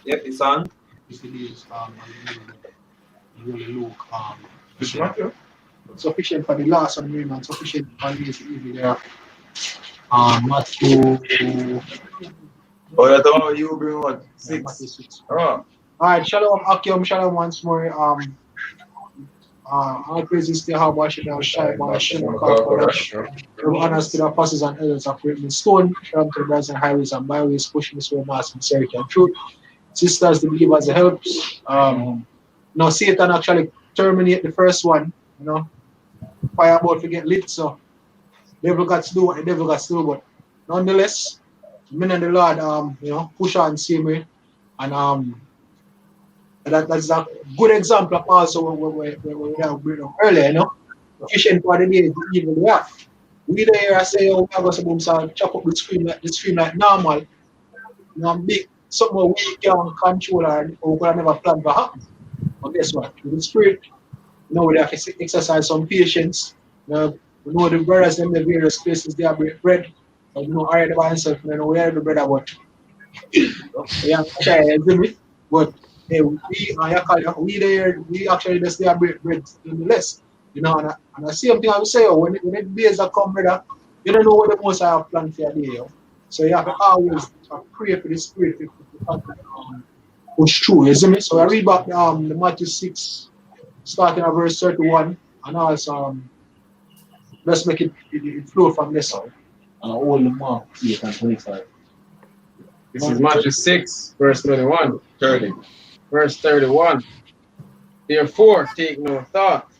Yep, it's on. This is Luke. Which one? Sufficient for the last one, man. Sufficient for the evil there. Matthew. Oh, that's all you bring what? Yeah, Matthew 6. 6. Oh. Alright, shalom, Akim, shalom once more. All praises to Yahweh Shem, Shai, Shem, honors to the apostles and elders of Written Stone, shalom to the brothers and highways and byways, pushing this way, mass, sincerity, and truth. Sisters, the believers, the helps. Now, Satan actually terminate the first one, fire about to get lit, so devil got to do what the devil got to do, but nonetheless, men and the Lord, push on same way, and that's a good example of also what we have bring up earlier, efficient for the day is the evil we have. We there say, oh, we are going to chop up the screen like normal, big something we can control or we can never plan to happen. But guess what? With the spirit, we have to exercise some patience. We know the brothers in the various places they are break bread. But I read about myself, we are the bread about. Yeah, but we actually just there break bread nonetheless. And the same thing I would say, when the days are come, brother, you don't know what the most I have planned for your day. So you have to always pray for the spirit to push through, you see me? So I read back the Matthew 6, starting at verse 31, and also let's make it flow from this side. And all the Mark 8 and 25. This is Matthew 6, verse 21. 30. Verse 31. Therefore, take no thought,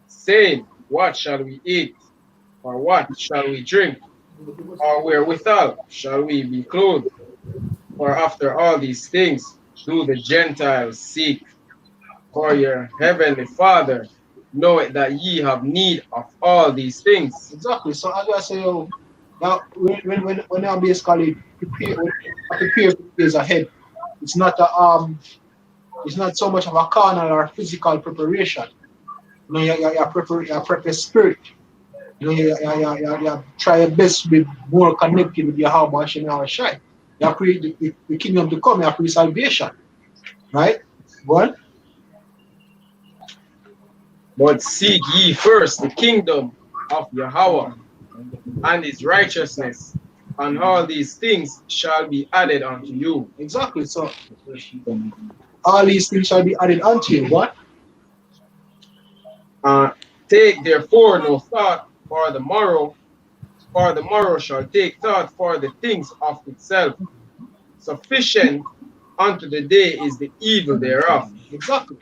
saying, what shall we eat? Or what shall we drink? Or wherewithal shall we be clothed? For after all these things do the Gentiles seek. For your heavenly Father knoweth that ye have need of all these things. Exactly. So as I say, now when I basically prepare for days ahead, it's not so much of a carnal or physical preparation. You prepare spirit. You try your best to be more connected with your Yahweh and Shai. You pray the kingdom to come, you pray salvation. Right? Go on. But seek ye first the kingdom of Yahweh and his righteousness, and all these things shall be added unto you. Exactly. So all these things shall be added unto you. What? Take therefore no thought for the morrow shall take thought for the things of itself. Sufficient unto the day is the evil thereof. Exactly.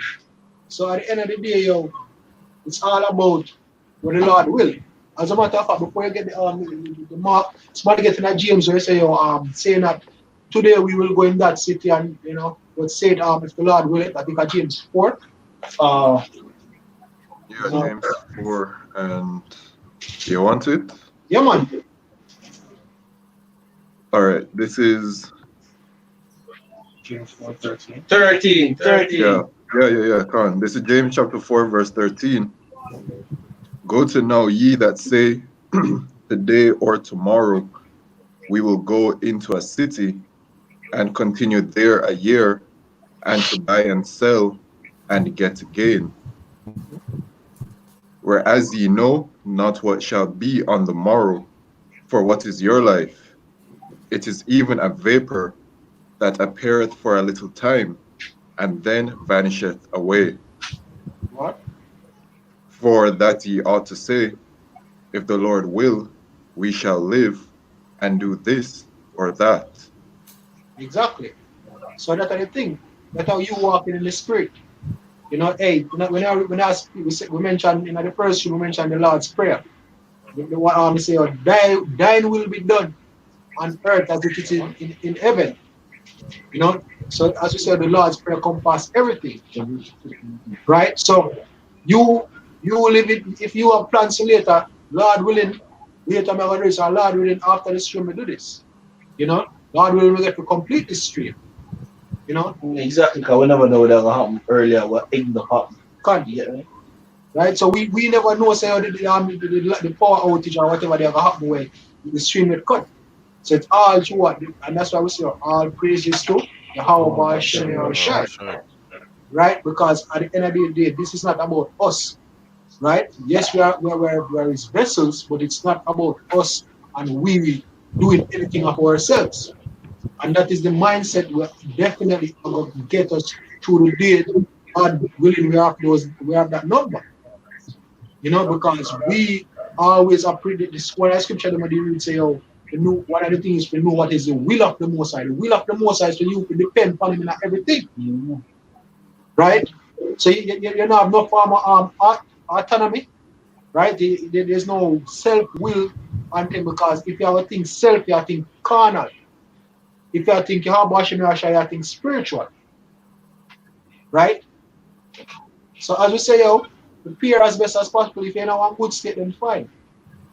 So at the end of the day, it's all about what the Lord will. As a matter of fact, before you get the mark, somebody get in a James where say saying that today we will go in that city and but say it if the Lord will it. I think at James 4. Yeah, James 4, and you want it? Yeah, man. All right, this is James 4, 13. 13. yeah. Come on. This is James chapter 4, verse 13. Go to now, ye that say, today or tomorrow we will go into a city and continue there a year, and to buy and sell and get gain. Whereas ye know not what shall be on the morrow, for what is your life? It is even a vapor that appeareth for a little time, and then vanisheth away. What? For that ye ought to say, if the Lord will, we shall live and do this or that. Exactly. So that's the thing. That's how you walk in the spirit. Hey, when I speak, we mentioned in the first room, we mentioned the Lord's Prayer. The one we say, thine will be done on earth as it is in heaven. So as we said, the Lord's Prayer encompasses everything. Right? So you live it, if you have plans to later, Lord willing, later I'm going to do this, or Lord willing, after the stream we do this. Lord willing, we get to complete this stream. Exactly, because we never know what will happen earlier, what thing will happen. Can't you get me? Right? So we never know say the power outage or whatever they ever happen when the stream get cut. So it's all true, and that's why we say all praises to Yahweh Hashem Yahushai. Right? Because at the end of the day, this is not about us. Right? Yes, we're his vessels, but it's not about us and we doing anything of ourselves. And that is the mindset we're definitely going to get us through the day. God willing, we have that number. You know, because we always are pretty this one scripture that we read say, oh, one of the things we know what is the will of the Most High. The will of the Most High is for you to depend on him in everything. Mm-hmm. Right? So you don't have no form of autonomy, right? There's no self-will on him, because if you have a thing self, you have a thing carnal. If you think you have Hashem Yahshua, you think spiritual. Right? So as we say, yo, prepare as best as possible. If you're in a good state, then fine.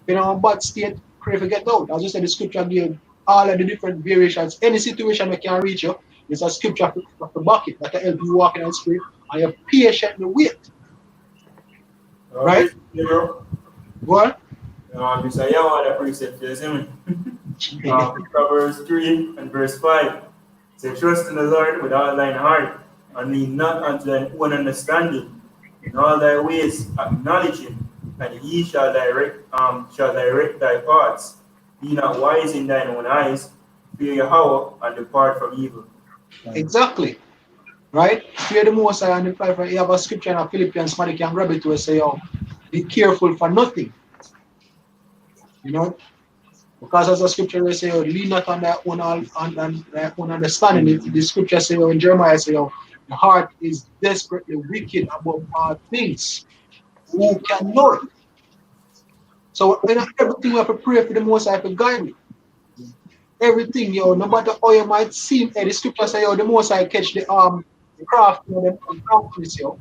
If you're in a bad state, pray for get out. As you said, the scripture gives all of the different variations. Any situation that can reach you, there's a scripture for back it that can help you walk in the spirit, and you're patiently wait. Right? Go on. You say, yeah, what the precept is, Proverbs 3 and verse 5. Say, trust in the Lord with all thine heart, and lean not unto thine own understanding. In all thy ways acknowledge him, and he shall direct thy paths. Be not wise in thine own eyes, fear Yahweh, and depart from evil. Exactly. Right? Fear the Most High and depart from evil. You have a scripture in Philippians, somebody can grab it to say, oh, be careful for nothing. You know? Because as the scripture will say, oh, lean not on their own understanding. The scripture say, oh, in Jeremiah say, oh, the heart is desperately wicked above all things. Who can know it? So in everything we have to pray for the Most High to guide me. Everything, yo, no matter how you might seem, the scripture say, yo, the Most High catch the craft, you know, the craftiness, yo.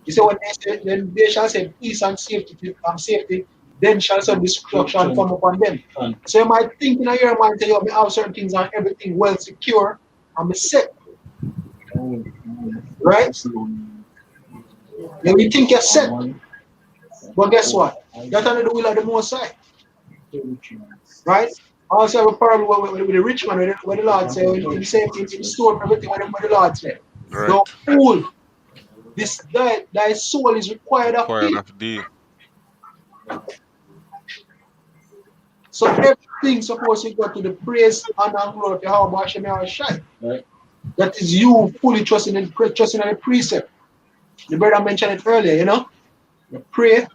He said, when they say, then they shall say peace and safety, then shall some destruction come upon them. So you might think in your mind, you may have certain things and everything well secure and be set. Right? You think you're set. But guess what? That's under the will of the Most High. Right? Also have a problem with the rich man, where the Lord said, he said, he store everything what the Lord said. Right. Don't fool. This thy soul is required of thee. So everything supposed to go to the praise, honor, and glory of Yahweh Hashem Yahushai. Right. That is you fully trusting in the precept. The brother mentioned it earlier, you know. You pray,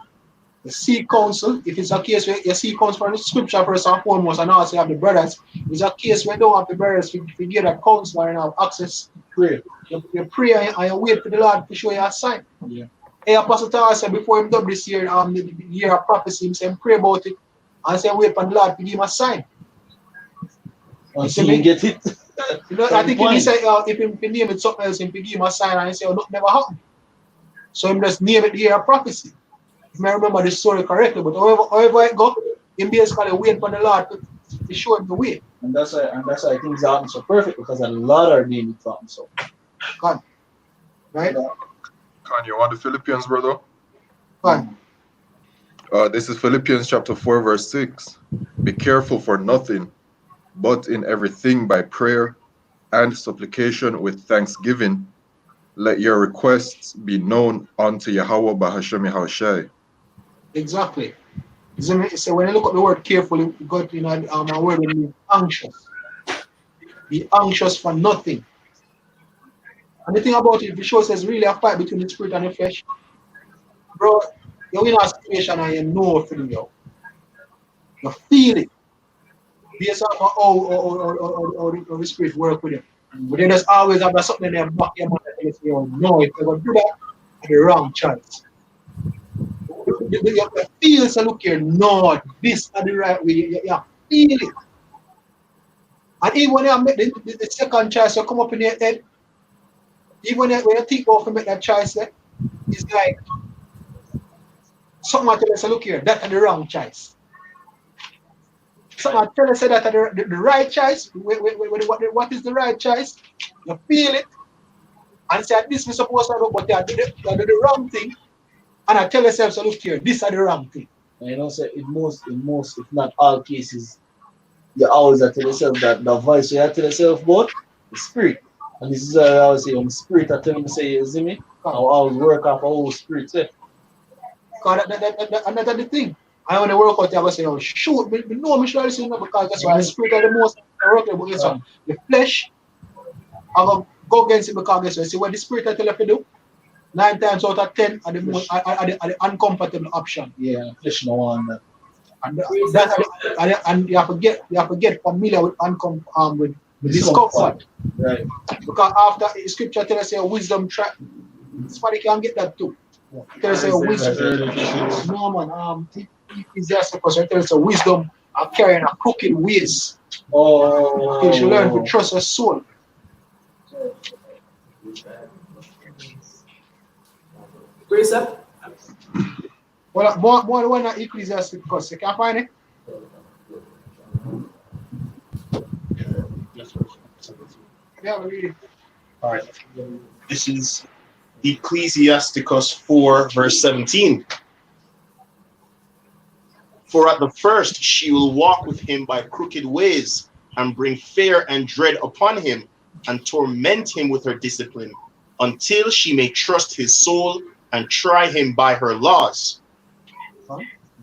you seek counsel. If it's a case where you seek counsel from the scripture first and foremost, and also have the brothers. If it's a case where you don't have the brothers to get a counselor and have access, pray. You pray and you wait for the Lord to show you a sign. Yeah. Hey, Apostle Tower said before him done this year, the year of prophecy, he said pray about it and say wait for the Lord to give him a sign. You see me get it. You know, I think he said if he name it something else, he give him a sign and he say, oh, nothing never happened. So he just name it the year of prophecy. You may remember the story correctly, but however it go, he basically wait for the Lord to show him the way. And that's why things happen so perfect, because a lot are being found so. God. Right? Can you want the Philippians, brother? Fine. This is Philippians chapter 4, verse 6. Be careful for nothing, but in everything by prayer and supplication with thanksgiving, let your requests be known unto Yahweh Bahashem Yahushai. Exactly. So when you look at the word careful, you got a word that means anxious. Be anxious for nothing. And the thing about it, the show says really a fight between the spirit and the flesh. Bro, you're in a situation and you know feeling you. You feel it. Based on how the spirit work with you. But they just always have something in their back of your mind that you say, oh no, if you're going to do that, it's the wrong choice. You feel so look here, no, this is the right way. You feel it. And even when you make the second choice, you come up in your head, even when you think of to make that choice, it's like someone tell us, look here, that's the wrong choice. Someone tell us that the right choice, what is the right choice? You feel it, and say, this is supposed to do, but you do the wrong thing, and I tell yourself, so look here, this is the wrong thing. And you know, so in most, if not all cases, you always have to tell yourself that the voice you have to tell yourself, but the spirit. And this is why I always say, spirit I tell me say, you see me? I always work off a whole spirit. Say. And that's the thing. I want to work out, I was saying, oh, shoot, but no, I should listen because that's why the spirit are the most workable against the flesh. I go against it because guess what? See what the spirit I tell you to do? 9 times out of 10 are the most are the uncomfortable option. Yeah, flesh no one that. And you have to get familiar with with discomfort. Right. Because after the scripture tells us a wisdom track, somebody can get that too. There's a wisdom. No man, Ecclesiasticus tells us a wisdom of carrying a crooked ways. Oh, You should learn to trust your soul. Precept? Well, more one at Ecclesiasticus. You can't find it? Yeah, we read it. All right. This is Ecclesiasticus 4, verse 17. For at the first she will walk with him by crooked ways, and bring fear and dread upon him, and torment him with her discipline, until she may trust his soul and try him by her laws.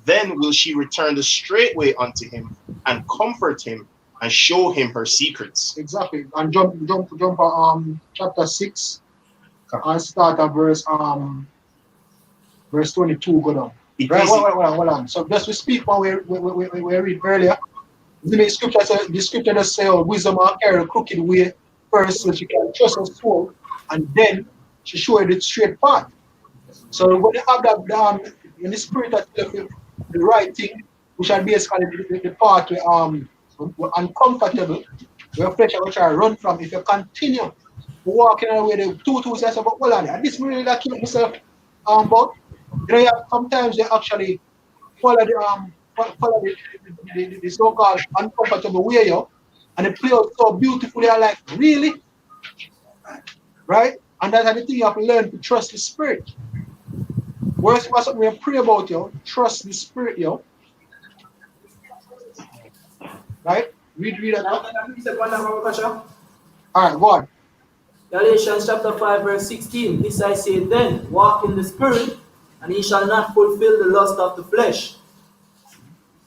Then will she return the straight way unto him, and comfort him, and show him her secrets. Exactly. And jump chapter 6 and start at verse 22 go down. Right, hold on. So just we speak what we read earlier. The scripture does say, oh, wisdom will carry a crooked way first so she can trust her soul, and then she show you the straight path. So when you have that in the spirit that tells you the right thing, which are basically the part where uncomfortable, your flesh will try to run from. If you continue walking away the two say, but hold on, and this really that keep myself but you know, sometimes they actually follow the so-called uncomfortable way, yo, and they play out so beautifully. I'm like, really? Right? And that's the thing you have to learn to trust the spirit. Where's something we pray about, yo? Trust the spirit, yo. Right? Read that. Alright, go on. Galatians chapter 5, verse 16. This I say then, walk in the spirit, and ye shall not fulfill the lust of the flesh.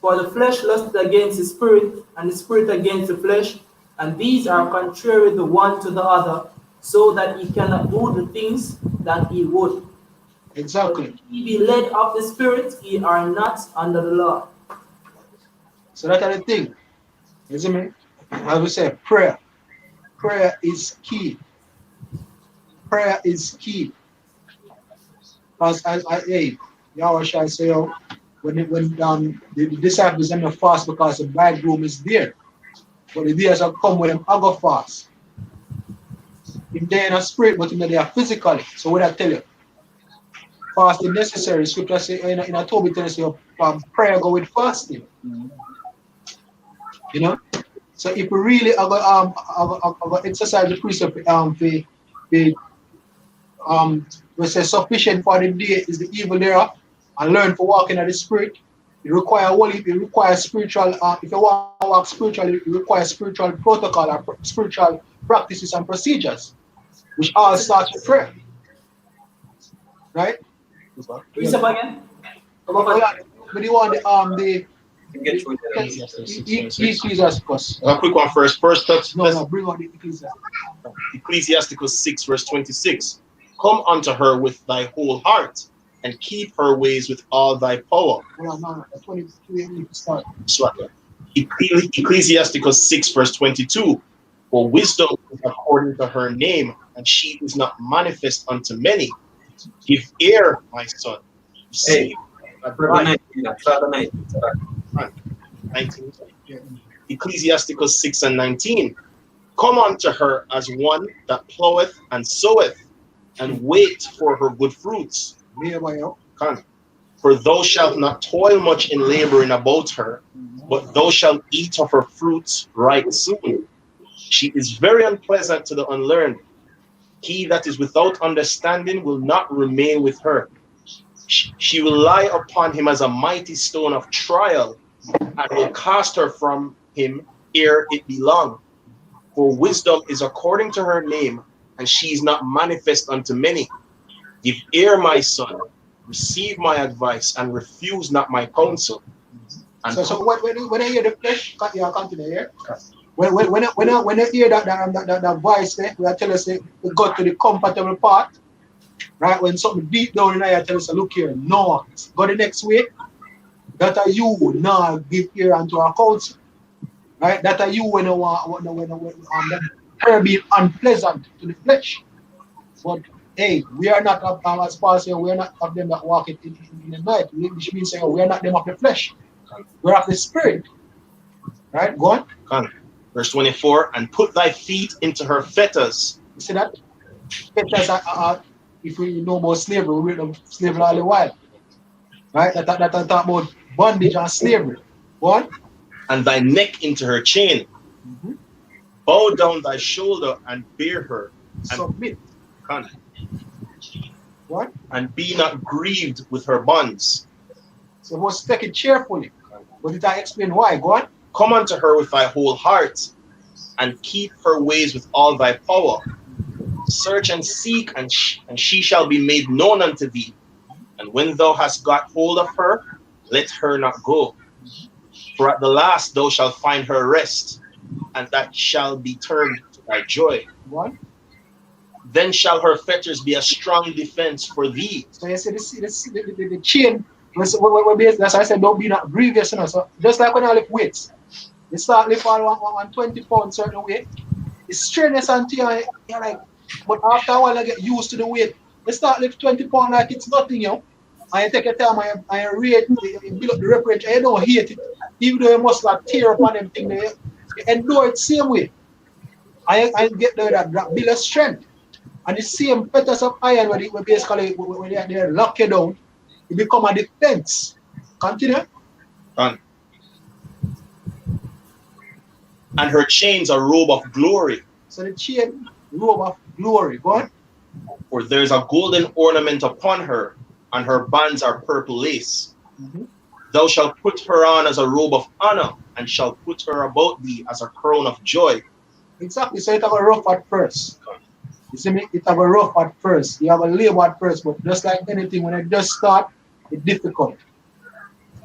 For the flesh lusteth against the spirit, and the spirit against the flesh, and these are contrary the one to the other, so that ye cannot do the things that ye would. Exactly. But if ye be led of the spirit, ye are not under the law. So that's the thing. You see me? As we say, prayer. Prayer is key. Prayer is key. Because Yahweh shall say, when the disciples are not fast because the bridegroom is there. But the days have come when them go fast. In there in a spirit, but in there they are physically. So what I tell you? Fasting necessary. Scripture say in a Toby tells you prayer go with fasting. You know? So if we really exercise the precept we say sufficient for the day is the evil thereof, and learn to walk in the spirit. It requires spiritual if you want to walk spiritually, it requires spiritual protocol or spiritual practices and procedures, which all starts with prayer. Right? Read up again. But you want the Ecclesiasticus. A quick one first. No, bring on the Ecclesiasticus. Ecclesiasticus 6, verse 26. Come unto her with thy whole heart, and keep her ways with all thy power. No, 22 start. Ecclesiasticus 6, verse 22. For wisdom is according to her name, and she is not manifest unto many. Give ear, my son. Say, 19. Ecclesiasticus 6 and 19. Come unto her as one that ploweth and soweth, and wait for her good fruits. For thou shalt not toil much in laboring about her, but thou shalt eat of her fruits right soon. She is very unpleasant to the unlearned. He that is without understanding will not remain with her. She will lie upon him as a mighty stone of trial, and will cast her from him ere it be long. For wisdom is according to her name, and she is not manifest unto many. Give ear, my son, receive my advice, and refuse not my counsel. And So when I hear the flesh, you continue here. When I hear that voice there, we tell us we got to the comfortable part, right? When something deep down in there, tell us, look here, no, go the next way. That are you now give ear unto our counsel, right? That are you when being unpleasant to the flesh. But hey, we are not as Paul said, we are not of them that walk in the night, which means saying we are not them of the flesh, we're of the spirit. Right? Go on. Verse 24, and put thy feet into her fetters. You see that? Fetters are if we know about slavery, we read of slavery all the while. Right? That talk about bondage and slavery. Go on. And thy neck into her chain. Bow down thy shoulder and bear her. And submit. What? And be not grieved with her bonds. So we must take it cheerfully. But did I explain why? Go on. Come unto her with thy whole heart, and keep her ways with all thy power. Search and seek, and she shall be made known unto thee. And when thou hast got hold of her, let her not go. For at the last thou shalt find her rest, and that shall be turned to thy joy. What? Then shall her fetters be a strong defense for thee. So you see the chain. That's why I said don't be not grievous. You know? So just like when I lift weights, you start lift on 20 pounds certain weight, it's strenuous until you're like, but after a while I get used to the weight. You start lift 20 pounds like it's nothing, you know. And you take your time and you rate, you build up the reference, and you don't hate it. Even though you must like tear up on them thing, you endure it same way. I get there that build a strength. And the same fetters of iron when basically when they lock you down, it become a defense. Continue. And her chains a robe of glory. So the chain, robe of glory. Go on. For there's a golden ornament upon her, and her bands are purple lace. Thou shalt put her on as a robe of honor, and shalt put her about thee as a crown of joy. Exactly. So it have a rough at first. You see me? It have a rough at first. You have a labor at first, but just like anything, when it just start, it's difficult.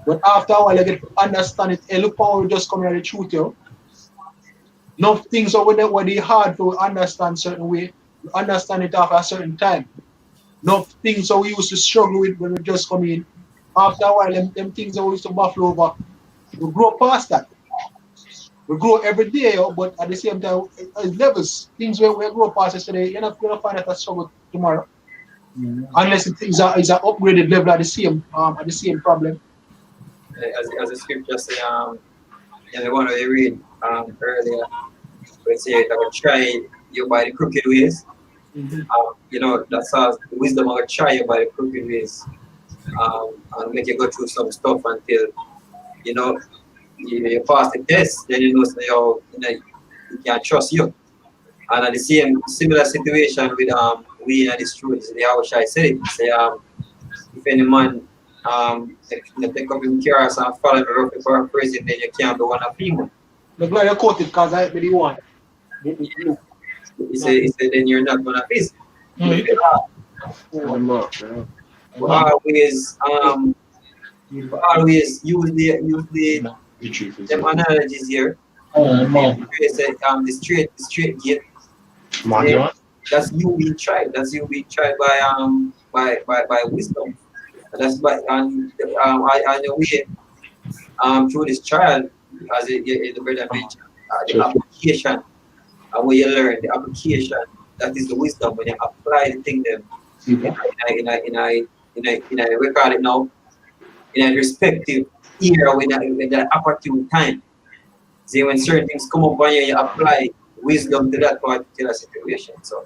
But after a while, you get to understand it. Hey, look how we just come here the truth, yo. Enough things are when they hard to understand certain way. You understand it after a certain time. Enough things are we used to struggle with when we just come in. After a while, them things are we used to buffalo over. We grow past that. We grow every day, yo, but at the same time, it's levels. Things where we grow past yesterday, you're not going to find that a struggle tomorrow. Unless it is an upgraded level at the same problem. As the scripture say, the one that you read earlier, where it says, I will try you by the crooked ways. That's how the wisdom will try you by the crooked ways. And make you go through some stuff until, you pass the test, then you know you can trust you. And at the similar situation with we and the truth, the how I said it, say if any man take up him cars and follow the rough for a prison, then you can't be one of him. Look like you quoted because I really want. He said then you're not one of his. Always use them analogies here. Say the straight gate. That's you being tried. That's you being tried by wisdom. That's by on your way through this trial, as the brother mentioned, the application and when you learn the application, that is the wisdom when you apply the thing them in a we call it now in a respective era when that opportune time. See when certain things come up on you, you apply wisdom to that particular situation. So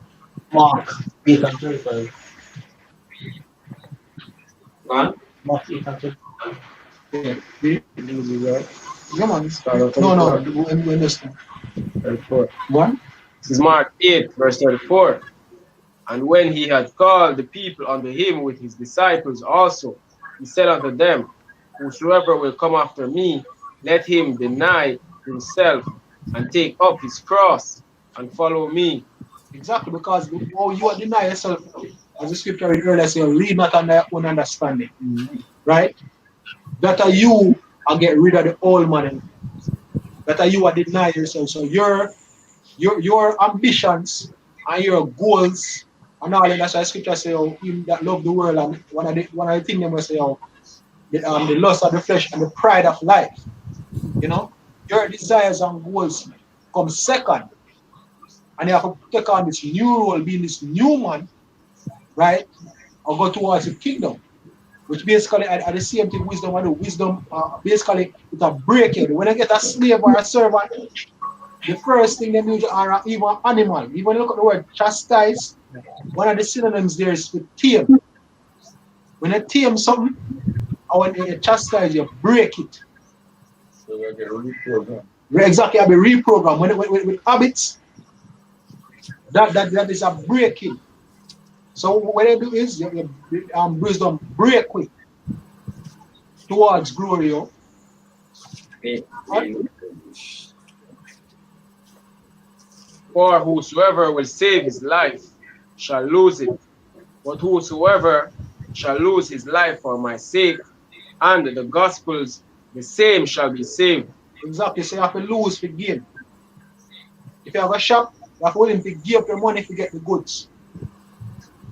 Mark 8 and 35. Go on. Mark 8 and 35. Yeah, man. No, we understand. 34. One? This is Mark 8, verse 34. And when he had called the people unto him with his disciples also, he said unto them, whosoever will come after me, let him deny himself and take up his cross and follow me. Exactly, because you are deny yourself, as the scripture read earlier, say, read not on their own understanding. Right? That are you and get rid of the old man. That are you are deny yourself. So your ambitions and your goals and all, and that's why scripture say, oh, him that love the world, and one of the things they must say, oh, the lust of the flesh and the pride of life. You know, your desires and goals come second. And you have to take on this new role, being this new man, right? Or go towards the kingdom. Which basically at the same thing wisdom and the wisdom basically it's a break you. When you get a slave or a servant, the first thing they do are even animal. Even when you look at the word chastise, one of the synonyms there is with tame. When you tame something, or when you chastise, you break it. So like a reprogram. Exactly, you have a reprogram. With habits, that is a breaking. So what they do is wisdom break quick towards glory. For whosoever will save his life shall lose it, but whosoever shall lose his life for my sake and the gospel's, the same shall be saved. Exactly, so you have to lose for gain. If you have a shop, you have to willing to give up your money to get the goods.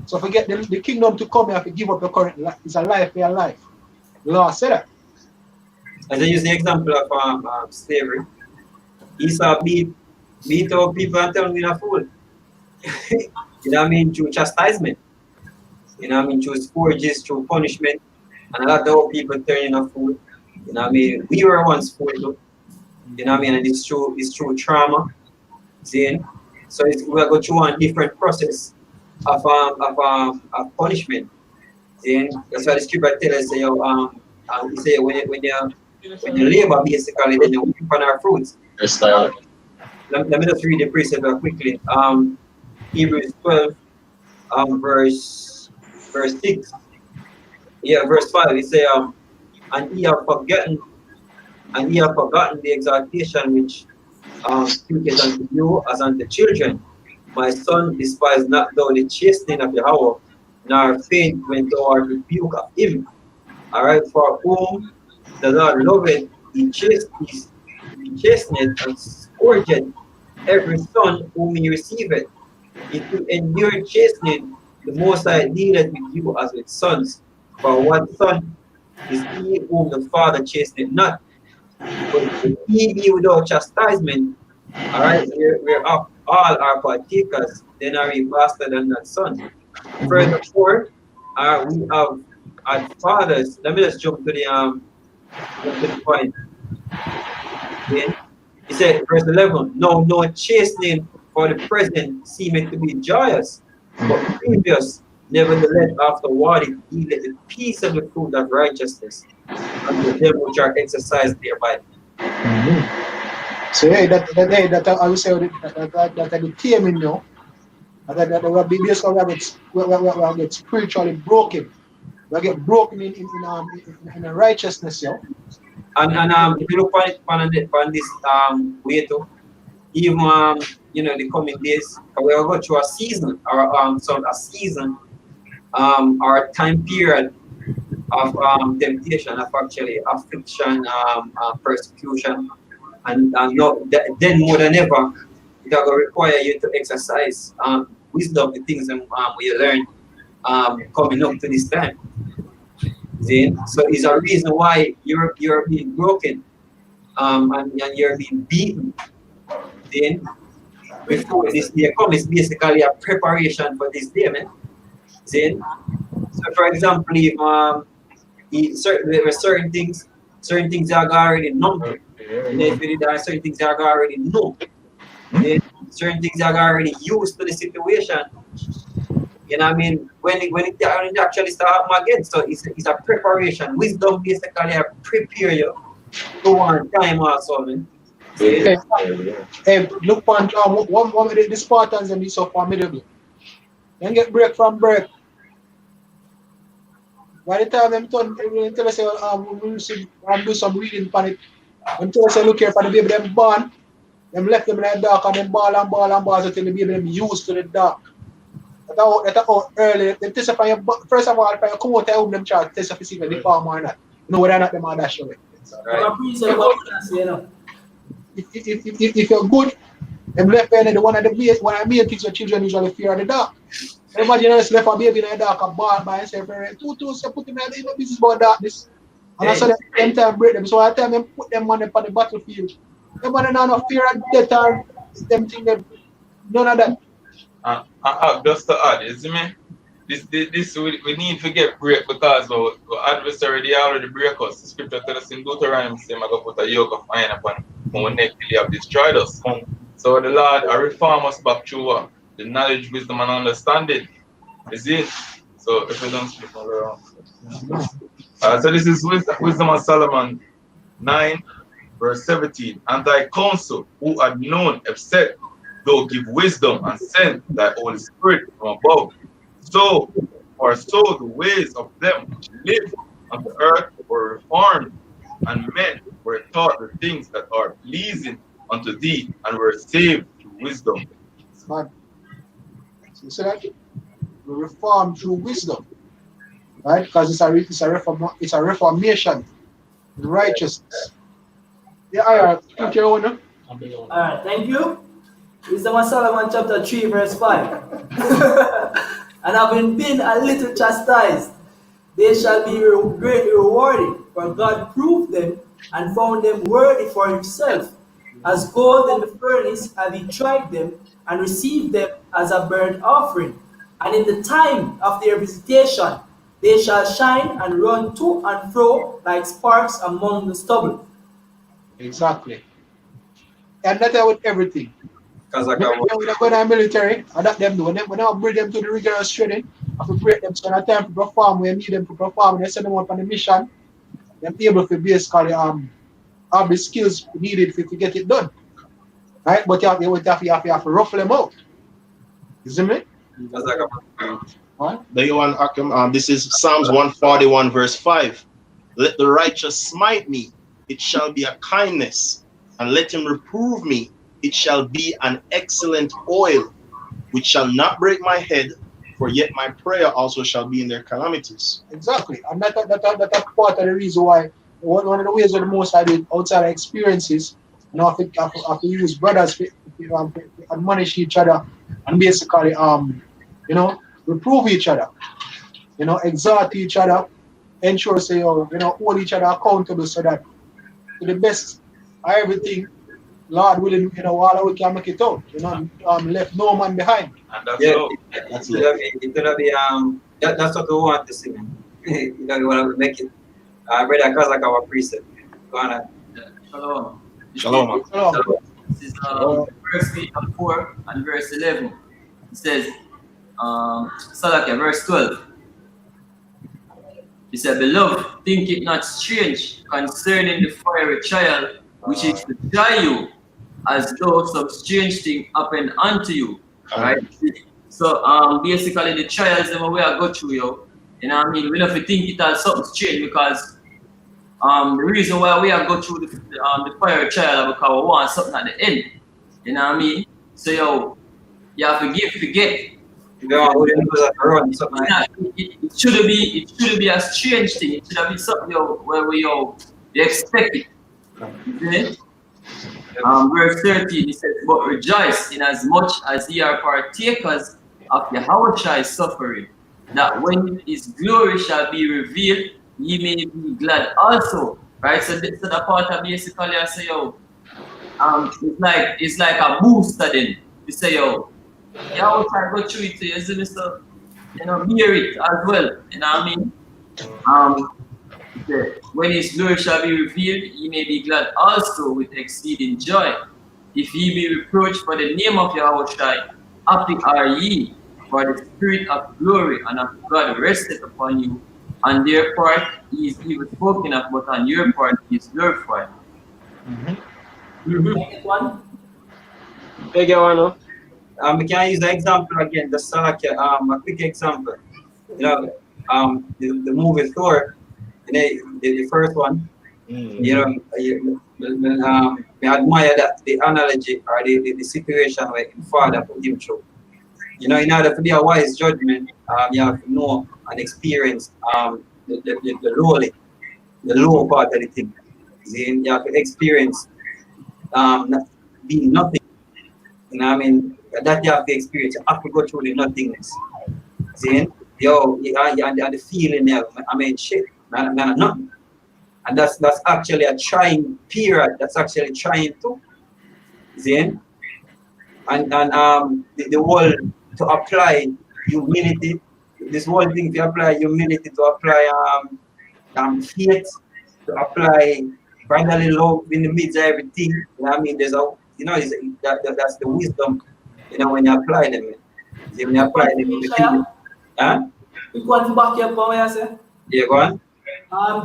So if you get the kingdom to come, you have to give up your current life. It's a life for your life. The law said that. As I use the example of slavery, Esau beat up people and tell them we're a fool. You know what I mean? Through chastisement. You know what I mean? Through scourges, through punishment. And a lot of people turn in a fool. You know what I mean? We were once fooled too. You know what I mean? And it's through trauma. See? So we are going through a different process of punishment. See? That's why the scripture tells us, we say when you labor basically, then you reap on our fruits. Let me just read the precept quickly. Hebrews 12, verse 6. Yeah, verse 5. It say, and ye have forgotten the exaltation which speaketh unto you as unto children. My son, despise not thou the chastening of Yahweh, nor faint when thou art rebuked of him. All right, for whom the Lord loveth, he chasteneth and scourgeth every son whom he receiveth. If you endure chastening, the Most High dealeth with you as with sons. For what son is he whom the Father chasteneth not? But if he be without chastisement, all right, we're up, all are partakers, then are we bastard and not son. Furthermore, we have had fathers. Let me just jump to the point. Then he said, verse 11, no chastening for the present seemeth to be joyous, but grievous. Nevertheless, afterward it yieldeth the peace of the fruit of righteousness unto them which are exercised thereby. So hey, that I would say that the taming now, that will be basically we get spiritually broken. We get broken in a righteousness, yo. And if you look on this way too, even the coming days, we are going through a season or or a time period of temptation, of actually affliction, persecution, and then more than ever, it will require you to exercise wisdom, the things we learn coming up to this time. See? So it's a reason why you're being broken, and you're being beaten. Then before this day comes, it's basically a preparation for this day, man. See? So for example, if there were certain things are already known. And if there are certain things are already know, then certain things are already used to the situation. You know what I mean? When it actually start again, so it's a preparation. Wisdom basically prepare you to one time also, man. Hey, look on one of the Spartans and be so formidable. Then get break from birth. By the time them turn, until I say we'll do some reading on it. Until I say look here for the baby them born, Them left them in the dark and them ball until the baby them used to the dark. That's how early. They testify first of all, if you come out of them chart, testify to see if they farm or not. You know whether or not them are dash away. If you're good, them left behind the one of the main things that children usually fear the dark. Imagine us left a baby in the dark and ball by himself. Two, so put him in the business about darkness. And I saw them time break them. So I tell them put them on the battlefield. Them man have no fear of death or them thing them. None of that. Just to add, you see me? This we need to get break because our adversary they already break us. The scripture tells us in Deuteronomy, say, "I go put a yoke of iron upon our neck till they have destroyed us." So the Lord reform us back through the knowledge, wisdom, and understanding. You see? So if we don't speak around. So this is wisdom of Solomon 9, verse 17. And thy counsel, who had known, have said, thou give wisdom and send thy Holy Spirit from above. So the ways of them which live on the earth were reformed, and men were taught the things that are pleasing unto thee, and were saved through wisdom. Man. So you see that? We reform through wisdom. Right? Because it's a reformation in righteousness. Yeah, Alright, thank you. Wisdom of Solomon chapter 3, verse 5. And having been a little chastised, they shall be greatly rewarded, for God proved them and found them worthy for himself. As gold in the furnace have he tried them, and received them as a burnt offering. And in the time of their visitation, they shall shine and run to and fro like sparks among the stubble. Exactly. And that's with everything. Because when they go to the military, and that them do. When they bring them to the rigorous training, have to break them. So at time to perform, we need them to perform. When they send them up on the mission, they're able to basically have the skills needed to get it done. Right? But you have to ruffle them out. You see me? What? This is Psalms 141, verse 5. Let the righteous smite me, it shall be a kindness, and let him reprove me, it shall be an excellent oil, which shall not break my head, for yet my prayer also shall be in their calamities. Exactly. And that's part of the reason why one of the ways of the most I did outside experiences, you know, I have to use brothers to admonish each other and basically you know, reprove each other, you know, exhort each other, ensure say hold each other accountable so that to the best of everything, Lord willing, you know, all we can make it out, you know, left no man behind. And that's all. It's gonna be that's what we want to see. You know, we want to make it. Brother Kazak, our precept. Go on. Shalom. Shalom. This is verse 4 and verse 11. It says, Salakia, verse 12. He said, Beloved, think it not strange concerning the fiery trial which is to try you, as though some strange thing happened unto you. Right? So basically the trials that we are go through, you know what I mean? We don't have to think it as something strange because the reason why we are go through the fiery trial is because we want something at the end. You know what I mean? So you have to give to get. It shouldn't be a strange thing. It should be something where we expect it. Okay? Verse 13, he says, but rejoice in as much as ye are partakers of Yahweh's suffering, that when his glory shall be revealed, ye may be glad also. Right? So this is the part of basically I say, it's like a booster then. You say, Yahweh go through it to you, so you know, hear it as well. You know what I mean? When his glory shall be revealed, ye may be glad also with exceeding joy. If ye be reproached for the name of Yahweh, happy are ye, for the spirit of glory and of God rested upon you. On their part he is even spoken of, but on your part he is glorified. Next one. We can use the example again, just like a quick example. You know, the movie Thor, the first one, You know, I admire that the analogy or the situation where the father put him through. You know, in order to be a wise judgment, you have to know and experience the low part of the thing. See, you have to experience being nothing. You know what I mean? That you have to experience. You have to go through the nothingness. See, yo, and the feeling there, I mean, shit, man, nothing. And that's actually a trying period. That's actually trying too. See? And the whole to apply humility, this whole thing to apply humility, to apply faith, to apply brotherly love in the midst of everything. You know what I mean? There's a, you know, that's the wisdom, you know, when you apply them. See, when you apply them in the thing. Huh? We go on to back up what I say. Yeah, go on.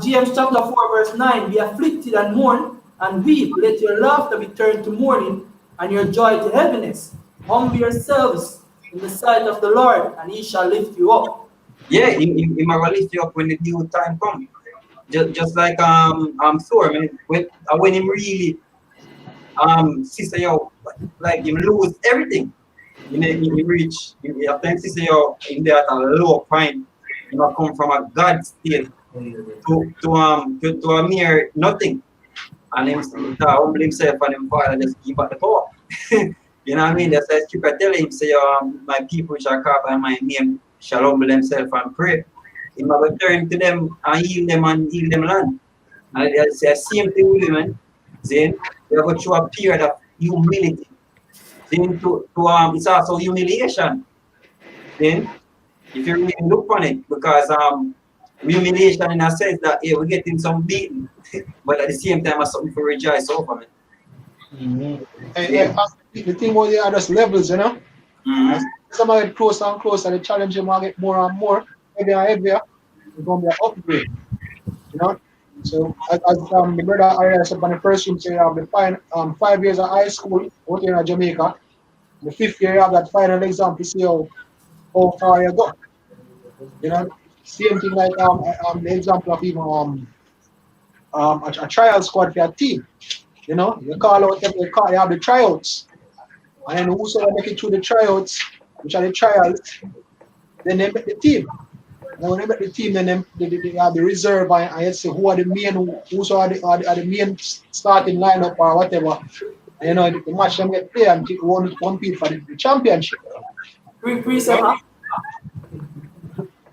James chapter 4 verse 9, be afflicted and mourn and weep, let your laughter be turned to mourning and your joy to heaviness. Humble yourselves in the sight of the Lord and he shall lift you up. Yeah, he might lift you up when the due time comes. Just like Thor, man, when him really sister yo, like him lose everything. You know, he reach after sister yo in there at a low point, you know, come from a God state to a mere nothing. And him humble himself and him father just give up the power. You know what I mean? That's why scripture tell him, say, my people shall call by my name, shall humble themselves and pray. He might turn to them and heal them land. And it's the same thing with women. Then they go through a period of humility. Then it's also humiliation. Then if you really look on it, because humiliation in a sense that we're getting some beating, but at the same time it's something to rejoice over, man. And the thing about the others levels, you know. As somebody get closer and closer, the challenge will get more and more, heavier and heavier. It's gonna be an upgrade, you know. So as the brother already said on the first room, say you have the 5 years of high school out here in Jamaica. The 5th year you have that final exam to see how far you go. You know, same thing like the example of even a trial squad for your team. You know, you call out you have the tryouts. And then whosoever make it through the tryouts, which are the trials, then they make the team. And when they make the team, then they have the reserve and you see who are the main, who are the main starting lineup or whatever. And, you know, the match them get played and one compete for the championship.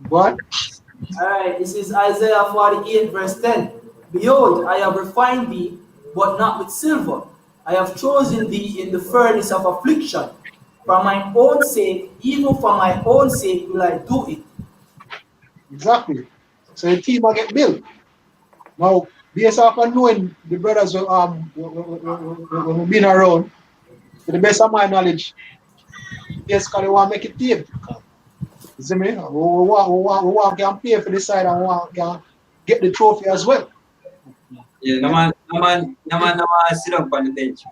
What? Alright, this is Isaiah 48 verse 10. Behold, I have refined thee, but not with silver. I have chosen thee in the furnace of affliction. For my own sake, even for my own sake will I do it. Exactly. So the team will get built. Now, based off of knowing the brothers who've been around, to the best of my knowledge, basically want to make it team. You see me? We want to pay for this side and we want to get the trophy as well. Yeah, no man sit down on the bench.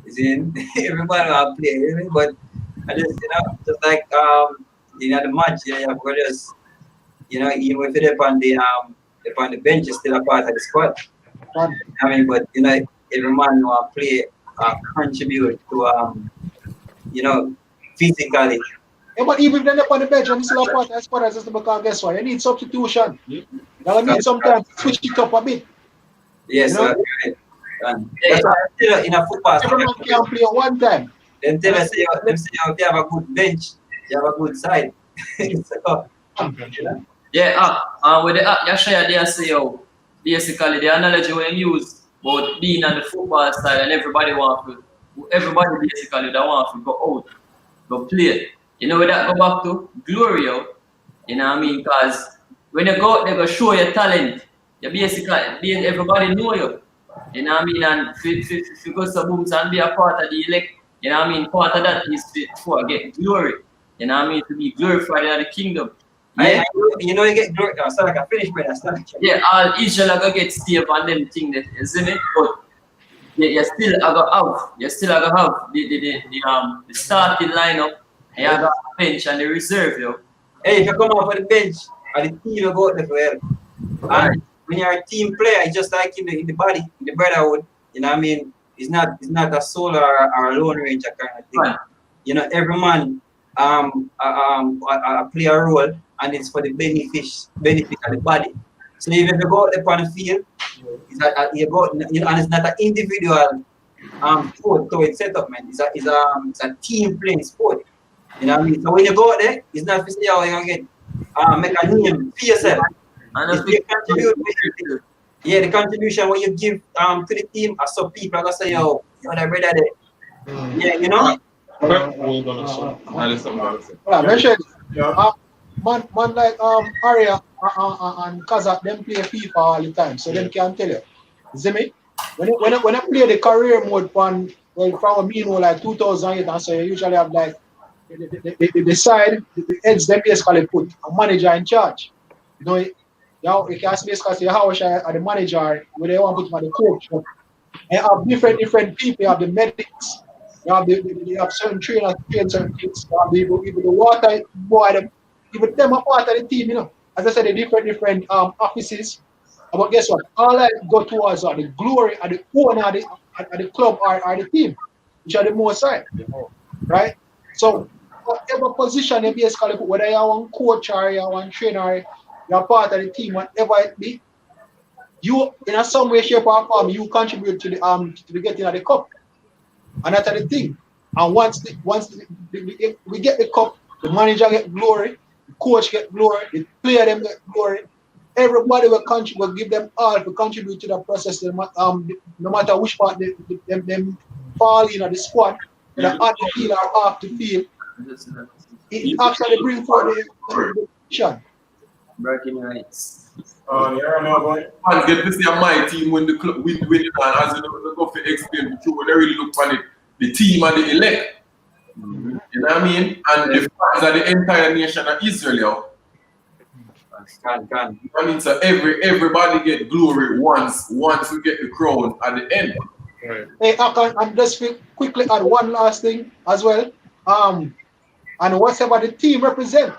You see, everybody will play, but I just, you know, just like you know, the match, yeah, you just, you know, even if they're on the bench, is still a part of the squad. I mean, but you know, every man will play, contribute to you know, physically. Yeah, but even if they're up on the bench and still a part of the squad, as because guess what? You need substitution. You need sometimes to switch it up a bit. Yes, you know? right. That's why in a football, everyone can play one time. Then tell us, if you have a good bench, you have a good side. So, yeah, with the Yashaya there say, yo, basically the analogy when you use about being on the football side and everybody basically that want to go out, go play. You know where that go back to? Glory, yo. You know what I mean? Because when you go out, they go show your talent. You basically, everybody know you. You know what I mean? And if you go to booms and be a part of the elect, you know what I mean? Part of that is to get glory. You know what I mean? To be glorified in the kingdom. Yeah. You know you get glory. So like I finish with that. Yeah, all Israel are going to get saved and them thing that is in it, but you still are going to have. You still are going to have the starting lineup, and you have the bench and the reserve, yo. Hey, if you come off of the bench, and the team will go out there for help. And when you're a team player, it's just like in the body, in the brotherhood. You know what I mean? It's not a solo or a lone ranger kind of thing. Right. You know, every man play a role, and it's for the benefit of the body. So if you go out there on the field, you go, and it's not an individual sport. So it's set up, man. It's a team playing sport. You know what I mean? So when you go out there, it's not to say how you're gonna get make a name for yourself. And It's the contribution. Yeah, the contribution when you give to the team, some people are gonna say, yo, you're the brother there. Yeah, you know? Mention man like Aria and Kazakh, them play FIFA all the time, so them can tell you. You see me? When I play the career mode from like 2008 and so you usually have like the side, the heads them basically put a manager in charge. You know, you can basically say how much are the manager, where they want to put the coach. You have different people, you have the medics, you have certain trainers, certain things, you have the water boy, even them are part of the team, you know. As I said, the different offices. But guess what? All I go towards are the glory of the owner of the club or the team, which are the most side. Right? So whatever position you basically put, whether you want coach or you want trainer, you're part of the team, whatever it be, you in some way, shape, or form, you contribute to the getting of the cup. And that's the thing. And once we get the cup, the manager get glory, the coach get glory, the player them get glory. Everybody will contribute, will give them all to contribute to the process. No matter which part them fall in the squad, whether on the field or off the field, it actually brings forward the vision. Breaking rights. Man, get to see my team when the club win it, and as you go for explain the truth, they really look on it. The team and the elect. You know what I mean? And the fans of the entire nation of Israel. Can. I mean, so everybody get glory once we get the crown at the end. Right. Hey, I'm just quickly add one last thing as well. And whatever the team represent.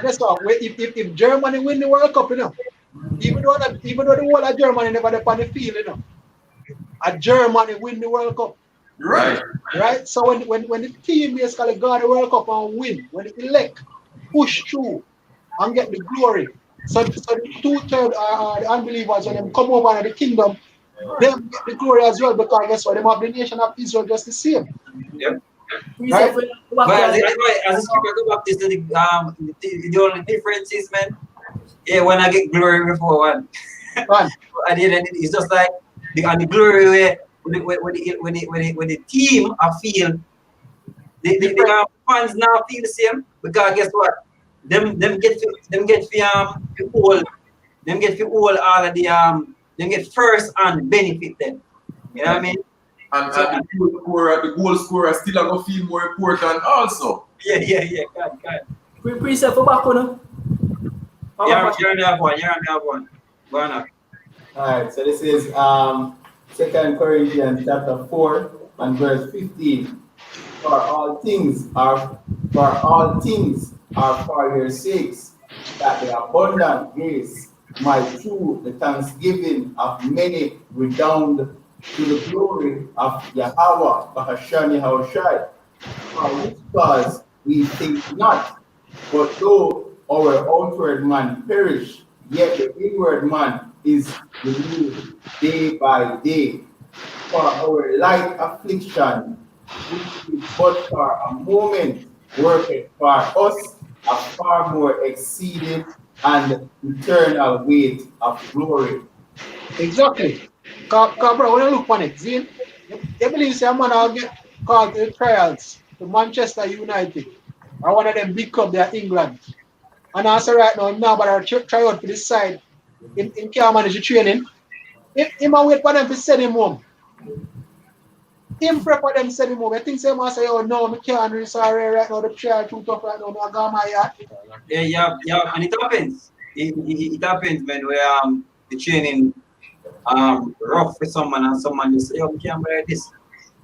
Guess what? If Germany win the World Cup, you know, even though the whole of Germany never on the field, you know, Germany win the World Cup. Right. So when the team basically got the World Cup and win, when the elect push through and get the glory. So the 2/3 are the unbelievers when them come over to the kingdom, them get the glory as well, because guess what? Them have the nation of Israel just the same. Yep. Right? But as a speaker go back to the only difference is, man, when I get glory before one. At the end, it's just like the glory where when the team I feel the fans now feel the same, because guess what? Them get all all of the them get first and benefit them. You know what I mean? And the goal scorer still gonna feel more important also. Yeah. God. Pre-set for back on. You're on the one. Go on. Alright, so this is 2 Corinthians chapter 4 and verse 15. For all things are for your sakes, that the abundant grace might through the thanksgiving of many redound to the glory of Yahweh, Bahashan Yahushai. For which cause we think not, but though our outward man perish, yet the inward man is renewed day by day. For our light affliction, which is but for a moment, worketh for us a far more exceeding and eternal weight of glory. Exactly. Because bro, when you look on it, see, you believe say a man will get called to the trials to Manchester United or one of them big clubs there in England. And also right now, now but try out for this side, him can't manage the training. Him a wait for them to send him home. Him prepare them send him home. I think say say, oh no, I can't really sorry right now, the trial too tough right now, I got my yard. Yeah, and it happens. It happens, man, where the training rough for someone and someone just say, oh, we can't wear this.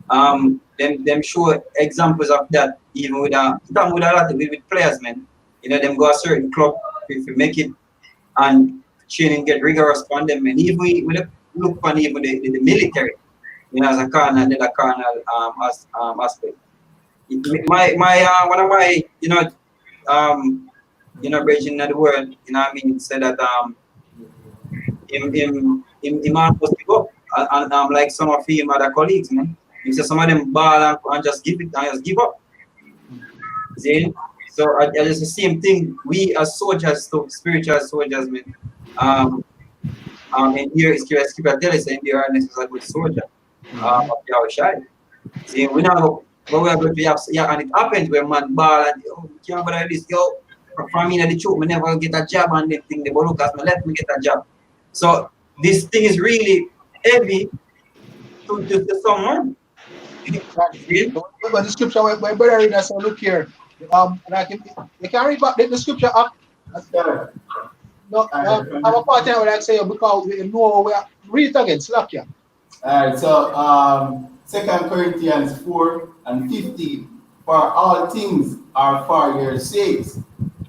Them show examples of that, even with a lot with players, man. You know, them go a certain club if you make it, and training get rigorous on them, and even we look on even the military, you know, as a carnal, another carnal aspect. My one of my brethren in the world, you know what I mean, said that him almost give up, and like some of him other colleagues, man. He said some of them ball and just give it and just give up. See? So it's the same thing. We as soldiers, spiritual soldiers, man. And here is Scripture tell us, and the earnest is a good soldier. Of Yahushua. See, we now, but we are going to have, yeah, and it happens when man ball and you can't bother this, yo. From me, the truth, me never get a job and the thing, the Bolukas, me let me get a job. So this thing is really heavy to someone. But the scripture, my brother read us, so look here. Like you can read back the scripture up. No, I'm a part time where I say because we know we are read it again, slack here. Alright, so 2 Corinthians 4:15, for all things are for your sakes,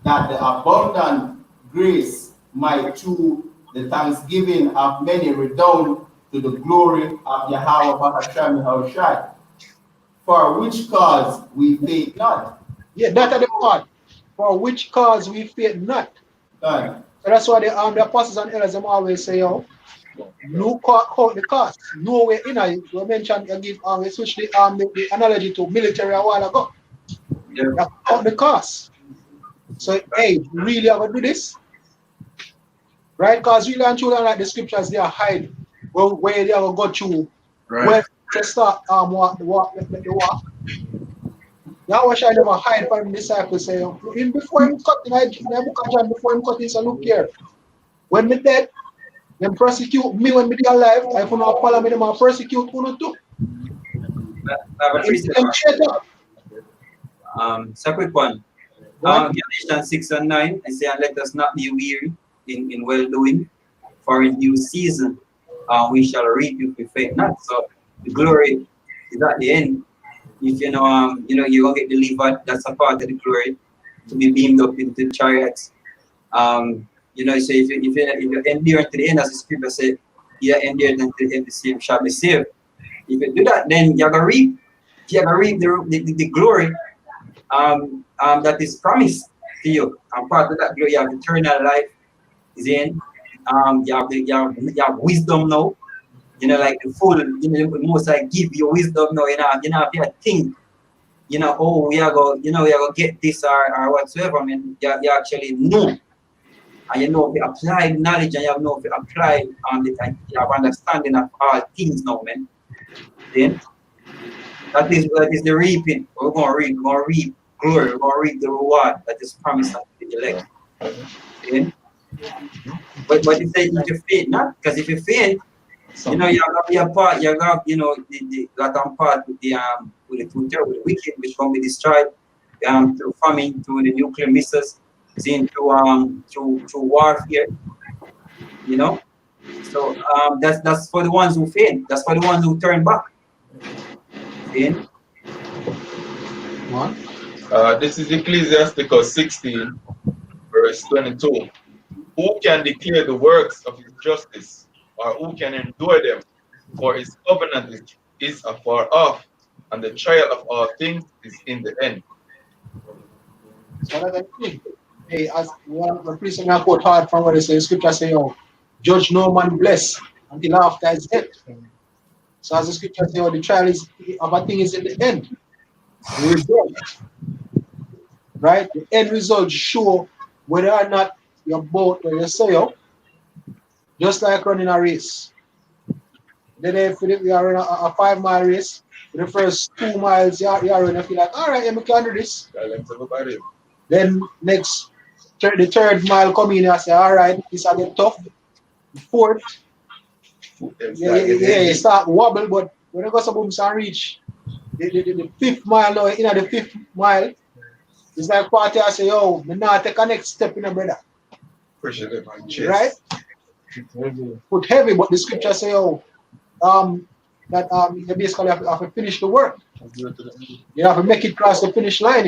that the abundant grace might through the thanksgiving of many redound to the glory of Yahweh Bahasham Yahushai, for which cause we faint not. Yeah, that's the part. For which cause we faint not. Right. So that's why the apostles and elders them always say, yo, no count the cost. No way in it. We mentioned we switch the analogy to military a while ago. Yeah. Count the cost. So hey, we really have to do this? Right? Because really and truly, like the scriptures, they are hide where they have to go through. Right. Where to start the walk. Now I never hide from the disciples say, even before him cut in the book of John, before him cut, he said, look here. When me dead, them persecute me when me be alive. If you not follow me, them will persecute you too. So quick one. Galatians 6:9, I say, and let us not be weary in well doing, for in due season we shall reap if we faint not. So the glory is at the end. If you're gonna get delivered, that's a part of the glory, to be beamed up into the chariots. So if you endure to the end, as the scripture said, you endure until the end, the same shall be saved. If you do that, then you're gonna reap. You're gonna reap the glory that is promised to you. And part of that glory, you have eternal life. Then you have wisdom now. Like the full, the most I give you wisdom now, if you think, oh, we are going to get this or whatsoever, man, you actually know. And if you apply knowledge and if you apply you have understanding of all things now, man. Then that is the reaping. We're going to reap glory, we're going to reap the reward that is promised to the elect. Then, but you say if you faint, not because if you faint, you have to be a part. You have that part with the wicked, which can be destroyed through famine, through the nuclear missiles, through warfare. So that's for the ones who faint. That's for the ones who turn back. This is Ecclesiasticus 16, verse 22. Who can declare the works of his justice, or who can endure them? For his covenant is afar off, and the trial of all things is in the end. So that's the thing. Hey, as one of the priests I quote hard from what they say, scripture say, judge no man bless until after his death. So as the scripture say, the trial of a thing is in the end. The result. Right? The end result show whether or not you're both when you say, just like running a race. Then if you are running a 5-mile race, the first 2 miles you are running, you feel like, all right, I can do this. Then the third mile come in and say, all right, this a bit tough. The fourth, you start wobble, but when you go some booms and reach the 5th mile now, in the 5th mile, it's like party I say, yo, me not take a next step in a brother. Right? Put heavy, but the scripture say, that you basically have to finish the work. You have to make it across the finish line,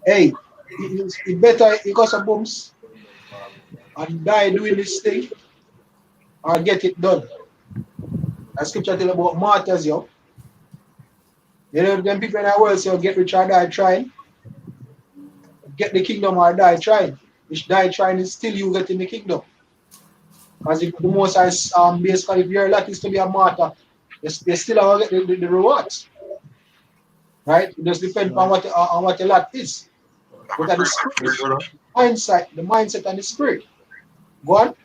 Hey, it better you got some booms. and die doing this thing or get it done. The scripture tell about martyrs, yo. You know, them people in the world say, get rich or die trying. Get the kingdom or die trying. Which die trying is still you getting the kingdom. Because if the most is basically if your lot is to be a martyr, you still have to get the rewards. Right? It just depends on what your lot is. But at the spirit, the mindset and the spirit. Go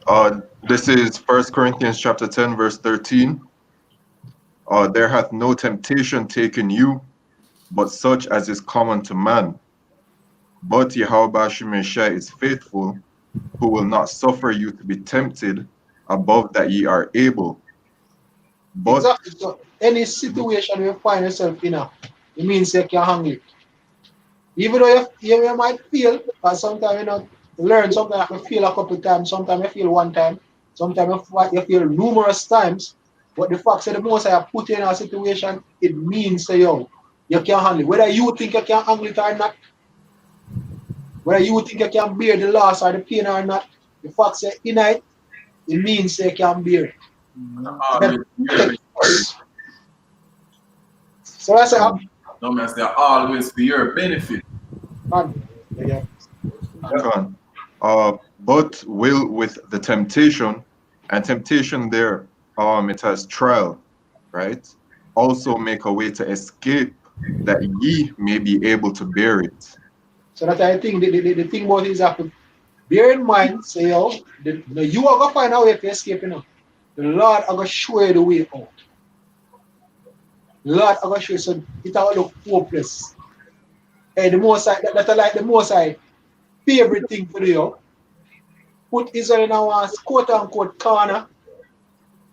on. This is 1 Corinthians chapter 10, verse 13. There hath no temptation taken you, but such as is common to man. But Yahweh Shemeshai is faithful, who will not suffer you to be tempted above that ye are able. But exactly. So any situation you find yourself in, it means you can handle it. Even though you might feel, because sometimes you know, learn, sometimes you feel a couple of times, sometimes you feel one time, sometimes you feel numerous times. But the fact that the most I put you in a situation, it means that you can handle it. Whether you think you can handle it or not, whether you think you can bear the loss or the pain or not, the fact that in it, it means you can bear it. So I say, no man say always for your benefit. Yeah. But will with the temptation, and temptation there, it has trial, right? Also make a way to escape, that ye may be able to bear it. So that I think the thing about it is that bear in mind, say, you are going to find a way to escape, The Lord are going to show you the way out. The Lord are going to show you, so it will look hopeless. And the most that like the most favorite thing for you, put Israel in our quote unquote corner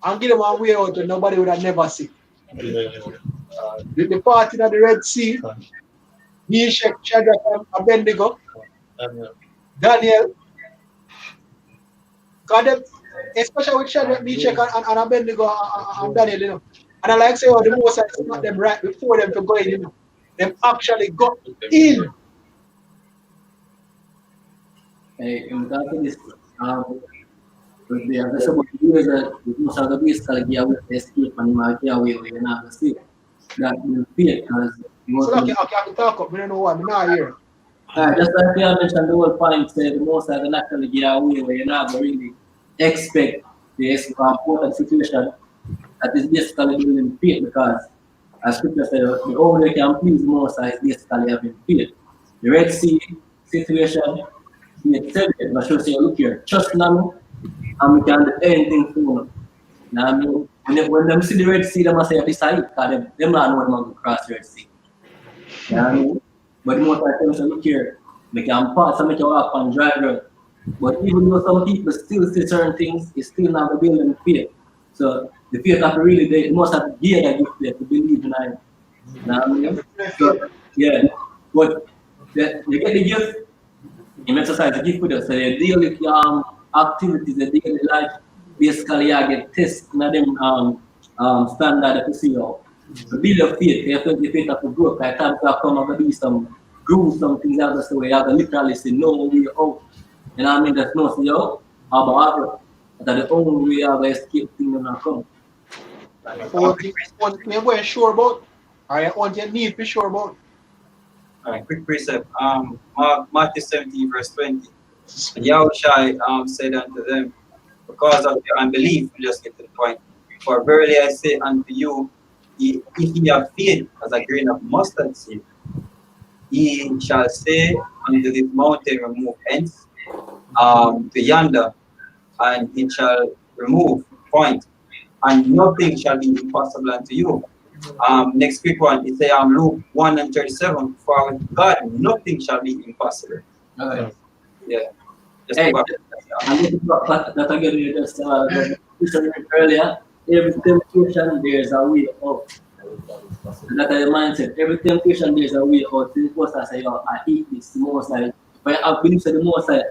and give them a way out that nobody would have never seen. The party at the Red Sea, Meshach, Shadrach, and Abednego, Daniel, God, especially with Shadrach, Meshach, and Abednego and Daniel, And I like say, the most I not them right before them to go in, Them actually got in. Hey, in regard to this, with the other some of the years that most of the beast will give escape and might get away with another see that will fear because so okay, I can talk up, we don't know what I'm not here. just like I mentioned the whole point say the most of the naturally get away where you're not really expect the important situation that is basically doing fear because as scripture said the only way can please the most is basically having fear. The Red Sea situation he said it, but sure say look here, trust now and we can do anything for them. Now, I mean, when them see the Red Sea, they must say this side, because them not know them to cross the Red Sea. You know what I mean? But the most of the time, say, look here, we can pass and make you walk and drive road. But even though some people still see certain things, it's still not the building fear. So the fear that really, they must have gear that gift there to believe in it. You know what I mean? So, yeah, but they get the gift, in exercise the gift with us, so they deal with activities, the daily life, basically I get tests in them standard to see how. The build of faith, you have to have faith of growth. By the time you come and do some groove, some things out of the way, you have to literally say no way out. You know what I mean? That's no say out, about that's the only way you have to escape things when I come. So what you going sure about? Or you want your need to be sure about? Alright, quick precept. Matthew 17, verse 20. And Yahushua said unto them, because of your unbelief, we just get to the point. For verily I say unto you, if ye have faith as a grain of mustard seed, ye shall say unto this mountain, remove hence to yonder, and it shall remove, point, and nothing shall be impossible unto you. Next quick one, it say Luke 1:37, for with God nothing shall be impossible. Okay. Yeah. Just Hey, I'm looking for that again. You just earlier. Every temptation there's a way out. That is the mindset. Every temptation there's a way out. The most I say, I eat this. The most I, but I believe that the most I,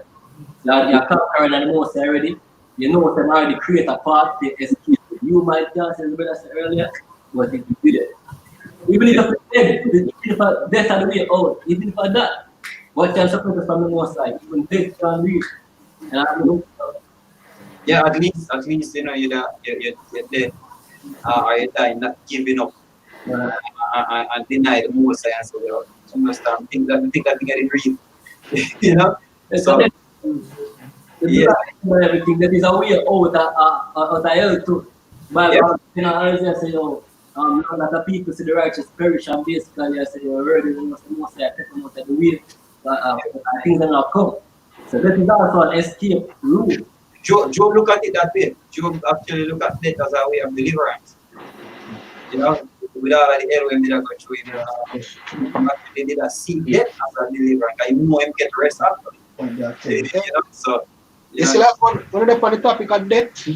you're conquering the most already. You know what I'm already create a path to escape. You might just as I said earlier, but if you did it, even if I death are the way out, even if I die, what can separate us from the most high? Even death can reach. And I mean, Yeah, at least you know you're dead, or you die not giving up and deny the most science of the world. You understand? Think that thing is real. You know? so So yeah, everything that is a way out of hell too. But yeah, you know, as I say, a lot of people see the righteous perish, and basically I say, you're already must say, I take them out of the way, things are not come. So that is also an escape route. Job look at it that way. Job actually look at death as a way of deliverance. You know, with all of the hell when they are going through him, actually did a see death as a deliverance. I know him get rest after. You know, so you You know, see that one of the topic of death?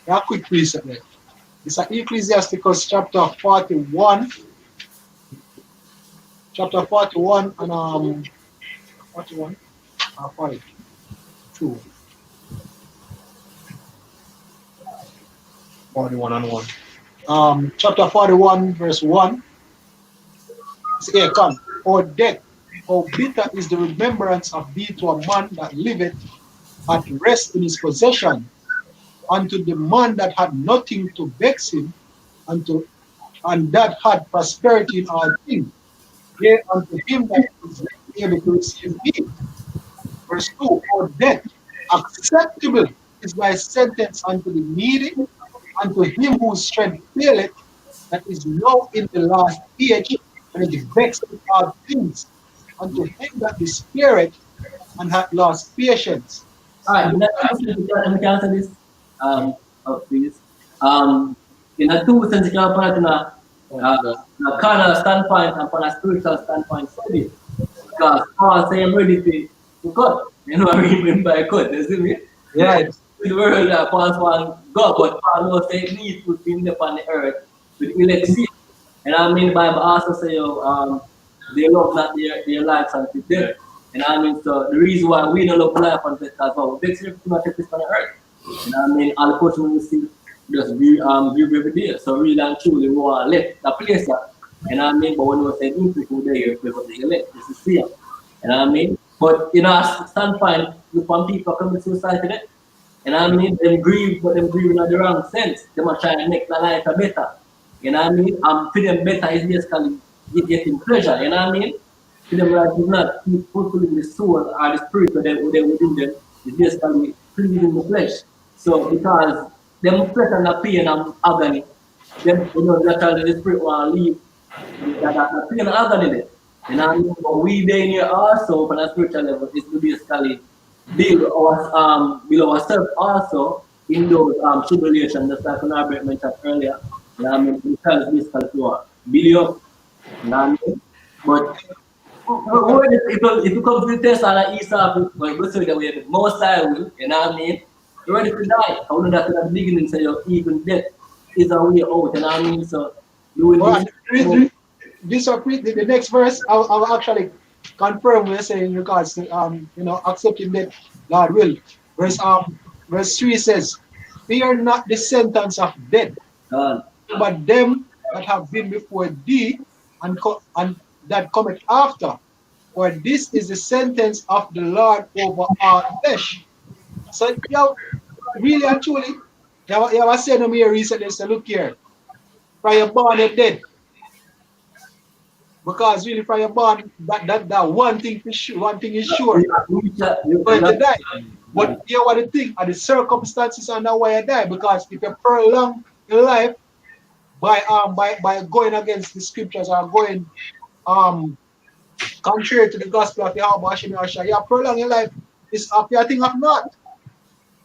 A quick reset there. It's an Ecclesiasticus chapter 41. Chapter 41 and 41 or 42. 41 and 1. Chapter 41, verse 1. It's here come. O death, how bitter is the remembrance of thee to a man that liveth at rest in his possession, unto the man that had nothing to vex him, and that had prosperity in all things. Yea, unto him that is able to receive me. Verse 2, O death, acceptable is thy sentence unto the needy, unto him whose strength faileth, that is now in the last age, and is vexed with all things, unto him that despaireth and hath lost patience. All right, let me answer this. Please. In a two sense, you can put it in a carnal standpoint and from a spiritual standpoint study. Because Paul say I'm ready to cut. You know, I mean by cut, you see me? yeah, The world Paul want God, but Paul knows they need to put him upon the earth with election. And I mean Bible also say they love not their lives unto death. And I mean, so the reason why we don't love life and death as well, we take not take this on the earth. And I mean, all the person we see just be every day. So really and truly we want to let the place up. And I mean, but when we say new people there, you people they elect, this is fear. And I mean, but you know, as standpoint, look when people commit suicide today. And I mean, them grieve, but them grieve in the wrong sense. They must try and make the life better. You know what I mean? For them better is basically getting pleasure. You know what I mean? To them like is not fulfilling the soul or the spirit within them. It's basically pleasing the flesh. So because them flesh and the pain and agony, them you know naturally the spirit want to leave that pain and agony there. You know what I mean? But we there in here also from a spiritual level is to basically build ourselves also in those tribulations, just like Albert mentioned earlier. You know what I mean? Because basically to build you up. You know what I mean? But if you come to the test on the east of well, go through the way the most I will, you know what I mean? You're ready to die. I wouldn't that at the beginning say you're even death is a way out, you know what I mean? So you will Well, the next verse, I'll actually confirm what you're saying in regards to accepting that God will. Verse 3 says, fear not the sentence of death, but them that have been before thee and that cometh after. For this is the sentence of the Lord over all flesh. So, really and truly, you have said to me recently, say, look here, from your born you're dead. Because really from your born, that one thing is sure, you're going to die. But you know what the thing, are the circumstances and why you die. Because if you prolong your life by going against the scriptures or going contrary to the gospel of Yahweh Hashem Yahshua, you prolong your life is of your thing of not.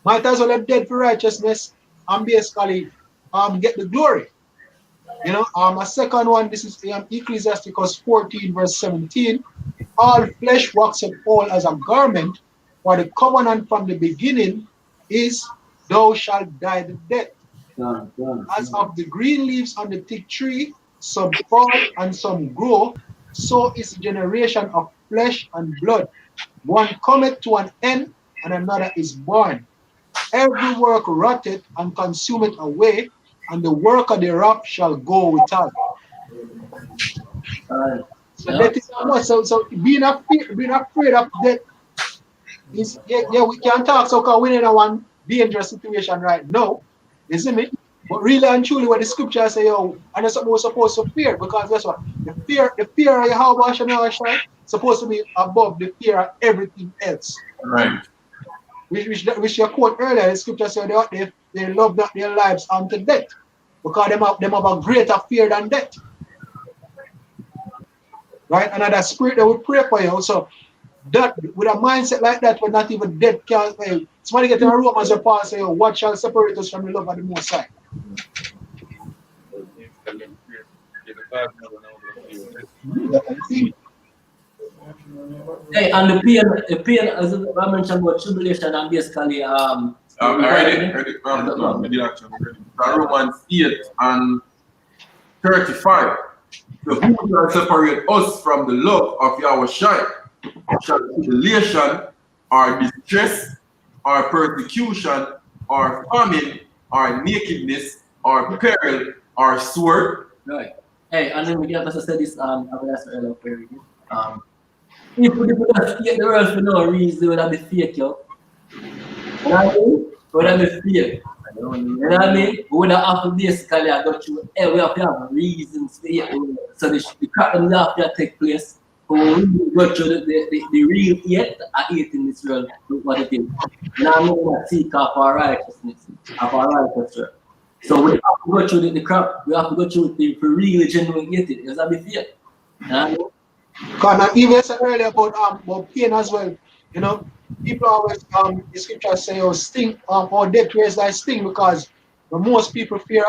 Might as well have dead for righteousness and basically get the glory. You know, a second one, this is Ecclesiasticus 14, verse 17. All flesh waxeth old as a garment, for the covenant from the beginning is, thou shalt die the death. As of the green leaves on the thick tree, some fall and some grow, so is the generation of flesh and blood. One cometh to an end, and another is born. Every work rotteth and consumeth away, and the worker thereof shall go without. So being afraid of death Yeah, we can talk so because we're in a one dangerous situation right now. You see me? But really and truly what the scripture say, yo, and that's what we're supposed to fear, because guess what? The fear of Yahweh Hashem Yahushua supposed to be above the fear of everything else. Right. Which you quote earlier, the scripture said they love not their lives unto death. Because them have a greater fear than death. Right? And that spirit that will pray for you. So that with a mindset like that, we're not even dead. Somebody get in a room as a Paul say, what shall separate us from the love of the Most High? Hey, and the pain, as I mentioned about tribulation, and basically, I read it. Romans 8 and 35. So who shall separate us from the love of Yahushua? Shall tribulation, or distress, or persecution, or famine, or nakedness, or peril, or sword? Right. Hey, and then we get to say this, I will ask earlier, if we hate the world for no reason, would that be fake, yo? You know what I mean? Would that be fake? You know what I mean? We would have to basically go through, we have to have reasons for it. So the crap that have to take place. We go through the real hate, in this world, what it is. You know what I mean? We seek of our righteousness, of our righteousness. So we have to go through the crap, we have to go through the really genuine hate it. Does that be fake? You know what I mean? Because even said earlier about pain as well, you know, people always the scriptures say sting or death raise thy sting, because the most people fear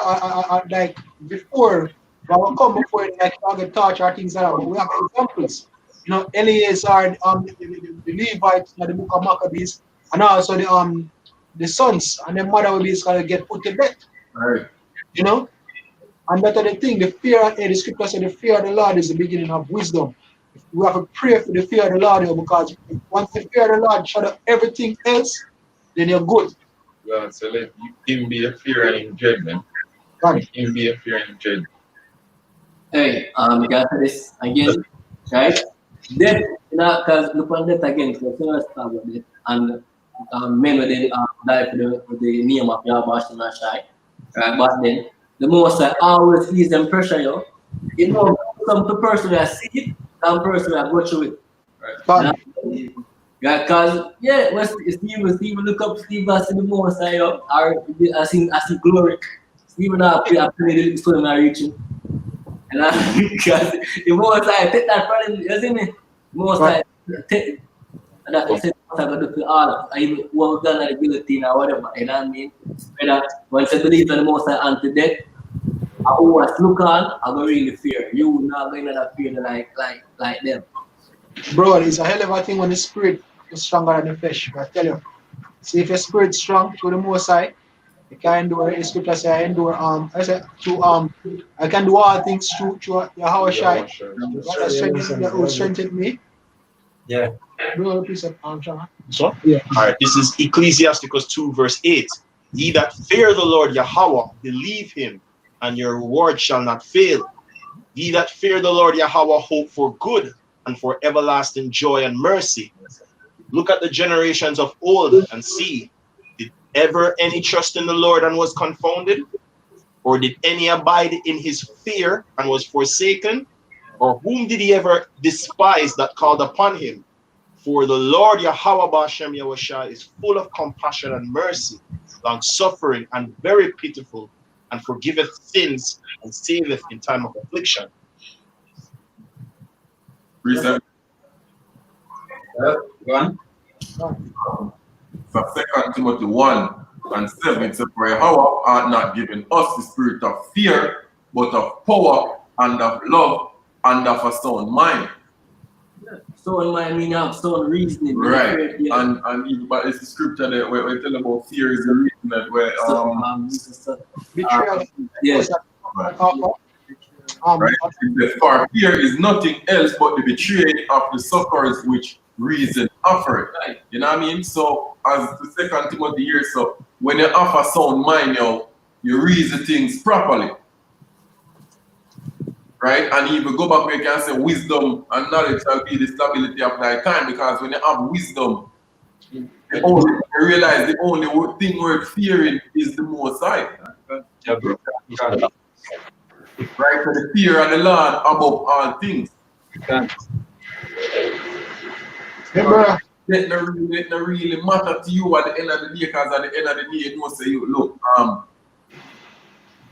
like before but will come before it, like target torch or things like that. But we have examples. You know, Eleazar, the Levites in the book of Maccabees, and also the sons and the mother will basically get put to death. Right. You know? And that's the thing, the scripture said the fear of the Lord is the beginning of wisdom. We have to pray for the fear of the Lord here, because once the fear of the Lord shut up everything else, then you're good. Well, so let him be a fear and in judgment. Him be a fear and in judgment. Hey, we got this again, right? Death, you know, because look on death again, because you know, start with it, and men will then die for the name of Yahweh Hashem Yahushua, right? But then the most I always ease them pressure, yo. You know, some person that see it, some person that go through it. Right? Because Steve look up Steve as the most I see glory. Steve now I play the story I reaching. And because the most I take that from him, you see me? Most I take, and that's what I go do for all. I even work done at the guillotine or whatever, you know what I mean? Whether once I believe in the most I unto death, I always look on, I go really fear. You not going to fear like them. Bro, it's a hell of a thing when the spirit is stronger than the flesh. I tell you. See, if your spirit's strong through the Most High, you can endure. The scripture say, I endure. I can do all things through Yahushua. That strengthened me. Yeah. Bro, piece of John. So? Yeah. All right. This is Ecclesiasticus 2, verse 8. Ye that fear the Lord Yahweh, believe him, and your reward shall not fail. Ye that fear the Lord Yahweh, hope for good, and for everlasting joy and mercy. Look at the generations of old and see, did ever any trust in the Lord and was confounded? Or did any abide in his fear and was forsaken? Or whom did he ever despise that called upon him? For the Lord Yahweh B'Hashem Yahushua is full of compassion and mercy, long suffering and very pitiful, and forgiveth sins and saveth in time of affliction. Reason. Go on. So 2 Timothy 1 and 7, it says, for Yahweh hath not given us the spirit of fear, but of power and of love and of a sound mind. Sound mind mean have sound reasoning. Right. Yeah. And but it's the scripture that where we tell about fear is the reason that where betrayal. Yes. Right. For fear is nothing else but the betraying of the succors which reason offered. Right. You know what I mean? So as the 2 Timothy here, so when you have a sound mind, you reason things properly. Right? And if you go back where you can say wisdom and knowledge shall be the stability of thy time, because when you have wisdom, I realize the only thing we're fearing is the Most High. Right? So the fear of the Lord above all things. Remember, It not really matter to you at the end of the day, because at the end of the day, you know, say you look,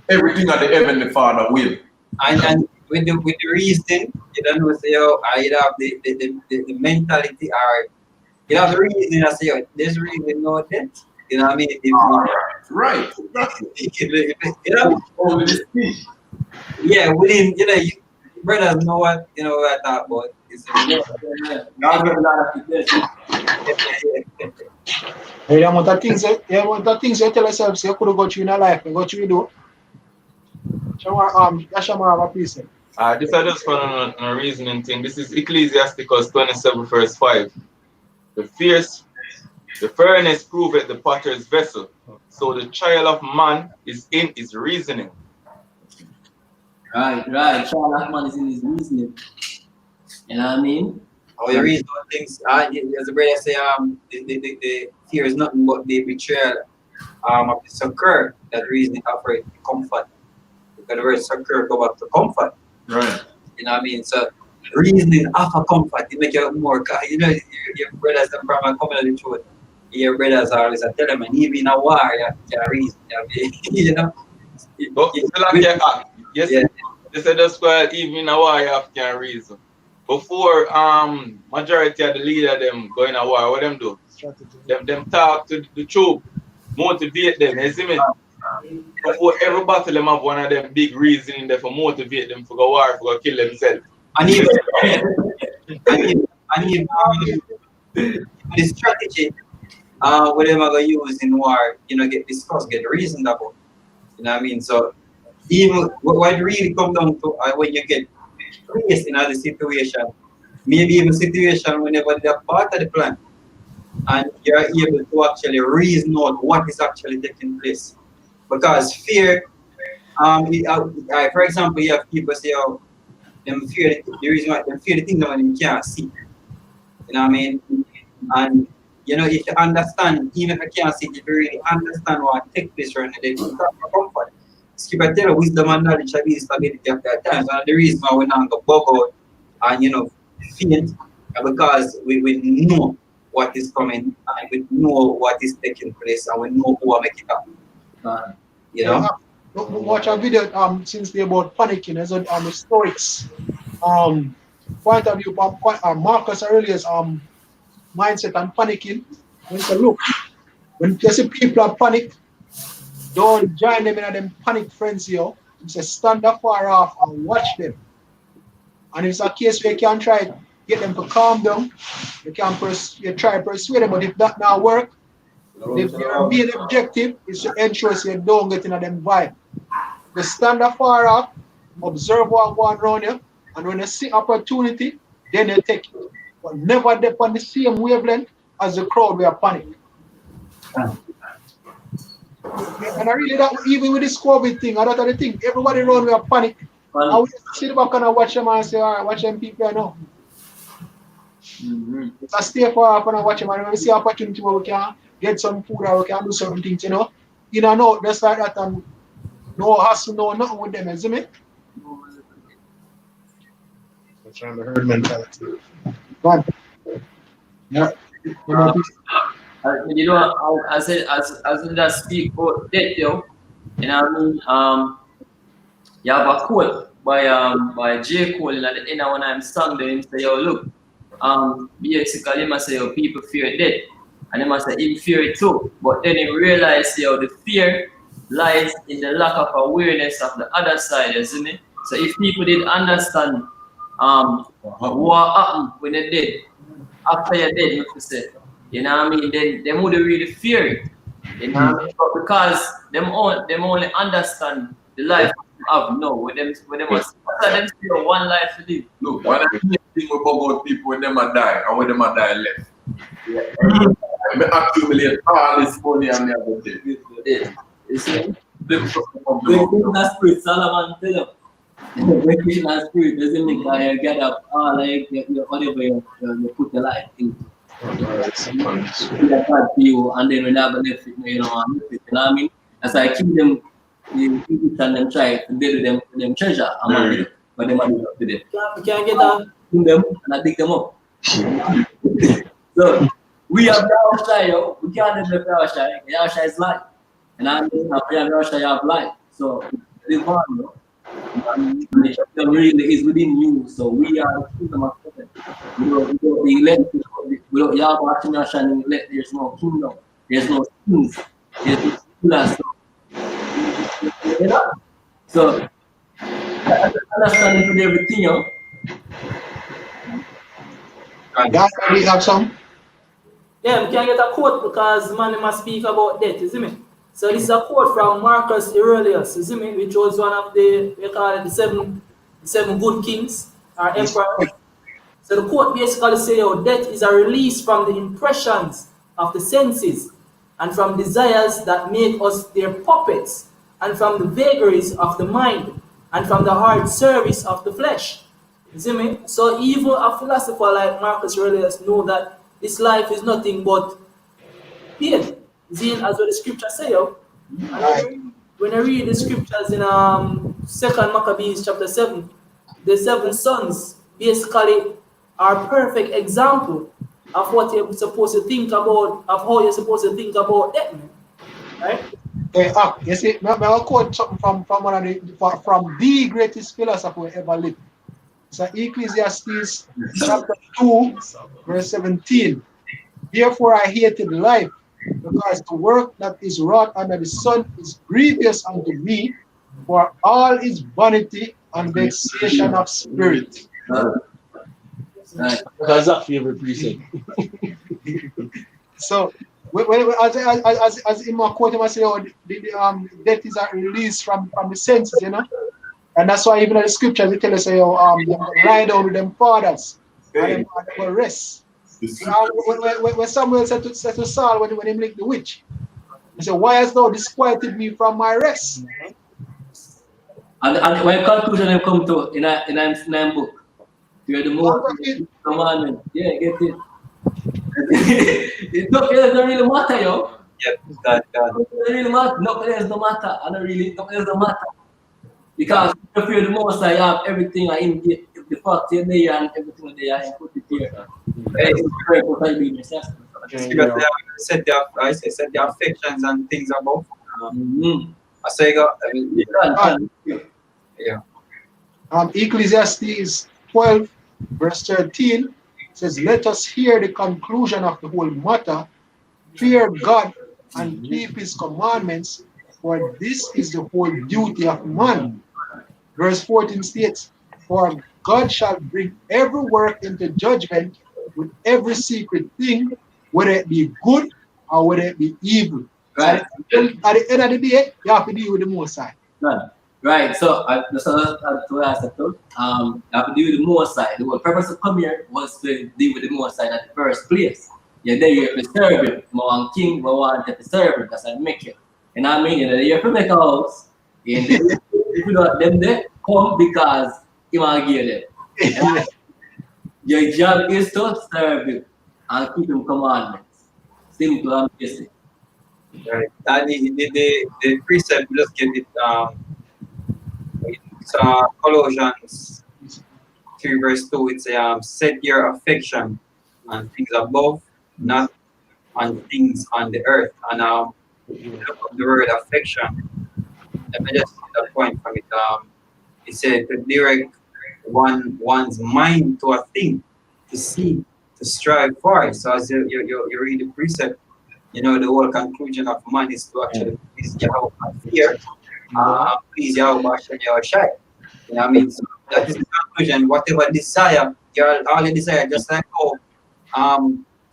everything at the heavenly Father will. And with the reason, you don't know, say, oh, I have the mentality, or you have the reason, I say, oh, there's really no debt. You know what I mean? Right. You know? Only the speech. Yeah, within, you know, brothers know what, you know, what I talk about. It's hey, the amount of things you tell yourself, you could have got you in a life, and what you do. That's a piece. This is just for a reasoning thing. This is Ecclesiasticus 27 verse 5. The furnace proveth the potter's vessel, so the trial of man is in his reasoning. Right. Trial of man is in his reasoning. You know what I mean? Oh, the reason things, as the brother say, the fear is nothing but the betrayal of the succor, that reason it offers comfort. Because the word succor go back to comfort. Right. You know what I mean? So reasoning offer comfort, it make you more, you know, your brothers that from coming to the truth. Your brothers always tell them, and even in a war, you can reason. You know? Yes, they said that's why even in a war you have to reason. Before majority of the leader them go in a war, what them do? Them talk to the troop, motivate them, you see me? Before every battle them have one of them big reasoning there for motivate them for go war, for go kill themselves. And even the strategy whatever they use in war, you know, get discussed, get reasoned about. You know what I mean? So even what it really comes down to when you get placed in other situation, maybe even situation whenever they're part of the plan, and you're able to actually reason out what is actually taking place. Because fear, for example, you have people say, oh, them fear the reason why them fear the thing that they can't see. You know what I mean? And you know, if you understand, even if you can't see it, if you really understand what takes place right now, then you come for comfort. Skip, I tell you, wisdom and knowledge have been stability at that time. And the reason why we not go bug out and, you know, faint, because we know what is coming, and we know what is taking place, and we know who will make it happen. You know? Watch a video since they're about panicking as the Stoics point of view from Marcus Aurelius mindset and panicking. When you say, look, when you see people are panic, don't join them in them panic frenzy. You say stand afar off and watch them. And if it's a case where you can try to get them to calm down, you can try to persuade them, but if that not work, if your main objective is to ensure you don't get into them vibe. You stand afar off, observe what's going around you, and when you see opportunity, then you take it. But never dip on the same wavelength as the crowd we are panic. And I really that even with this COVID thing, I don't the thing, everybody around we are panic. I will sit back and I watch them and say, all right, watch them people now. So I stay far up and I watch them, and when we see opportunity where we can get some food or we can do certain things, you know. In and out, just like that, and no hustle, no nothing with them, you see me? I'm trying to herd mentality. Fun. Yeah. You know, as in that speak about death, you know what I mean? You have a quote by J. Cole in the end of one of them song there, him say, yo, look, basically, he must say, yo, people fear death, and he must say, he fear it too. But then he realized, yo, the fear lies in the lack of awareness of the other side, isn't it? So if people did understand what happened when they're dead, after you're dead, you say, you know what I mean? Then they wouldn't really fear it. You know what I mean? But because them only understand the life of no, with them must them still one life to live. Look, one of the things about people when them are die and when them are die left. Yeah. I accumulate all this money and me have to take. You see? Breaking that spirit, Solomon tell you. Breaking that spirit doesn't mean that you get up all like whatever you put your life into. That God to you, and then when have a left it, you know what I mean? As I keep them, and them try to build them treasure, but them are up to them. We can get them and I dig them up. So we have our shy, yo. We can't live our shy. Our shy is life, and I mean, we have our shy have life. So this one, you know. The kingdom really is within you, so we are the kingdom of heaven. Without the elect, without Yahweh Hashem and elect, there's no kingdom, there's no kings, there's no pillars. You know? So, understanding to everything, you know. God, we have some. Yeah, we can get a quote because man must speak about death, you see me? So this is a quote from Marcus Aurelius, you see me, which was one of the, we call it the seven good kings or emperors. So the quote basically says, oh, death is a release from the impressions of the senses and from desires that make us their puppets and from the vagaries of the mind and from the hard service of the flesh. You see me? So even a philosopher like Marcus Aurelius know that this life is nothing but pain. See, as what the scriptures say, when I read the scriptures in 2 Maccabees chapter 7, the 7 sons basically are perfect example of what you're supposed to think about, of how you're supposed to think about death, right? You see, I'll quote something from one of the greatest philosopher ever lived. So Ecclesiastes chapter 2, verse 17. Therefore I hated life, because the work that is wrought under the sun is grievous unto me, for all is vanity and vexation of spirit. That's that favorite precept. So, as in my quote, I say, oh, death is a release from the senses, you know, and that's why even in the scriptures they tell us, lie down with them fathers, and they will rest. When Samuel said to Saul when he licked the witch, he said, "Why hast thou disquieted me from my rest?" And when conclusion I come to in a book, you're the most commandment. Yeah, get it. It doesn't really matter, yo. Yep, that. It doesn't really matter. Nothing else don't matter. Nothing else don't matter. Because if you're the most, I have everything I in the fact there and everything there I put it here. Set their affections and things above. I say, Ecclesiastes 12, verse 13 says, "Let us hear the conclusion of the whole matter. Fear God and keep his commandments, for this is the whole duty of man." Verse 14 states, "For God shall bring every work into judgment with every secret thing, whether it be good or whether it be evil." Right. So at the end of the day, you have to deal with the Most High. Right. So that's what I said. You have to deal with the Most High. The whole purpose of come here was to deal with the Most High at the first place. Yeah, there you have to serve him. More king, more to serve him. That's how I make it. And I mean, you have to make a house. And if you don't them there, come because you want to give them. Your job is to serve him and keep him commandments. Simple and basic. Right. And the precept, just get it. It's Colossians 3 verse 2. It's set your affection on things above, not on things on the earth. And the word affection. Let me just see that point from it. It said to direct one's mind to a thing, to see, to strive for it. So as you read the precept, you know the whole conclusion of man is to actually please Yahweh fear, please Yahweh Hashem Yahushai. You know what I mean? So that is the conclusion. Whatever desire, all your desire, just like how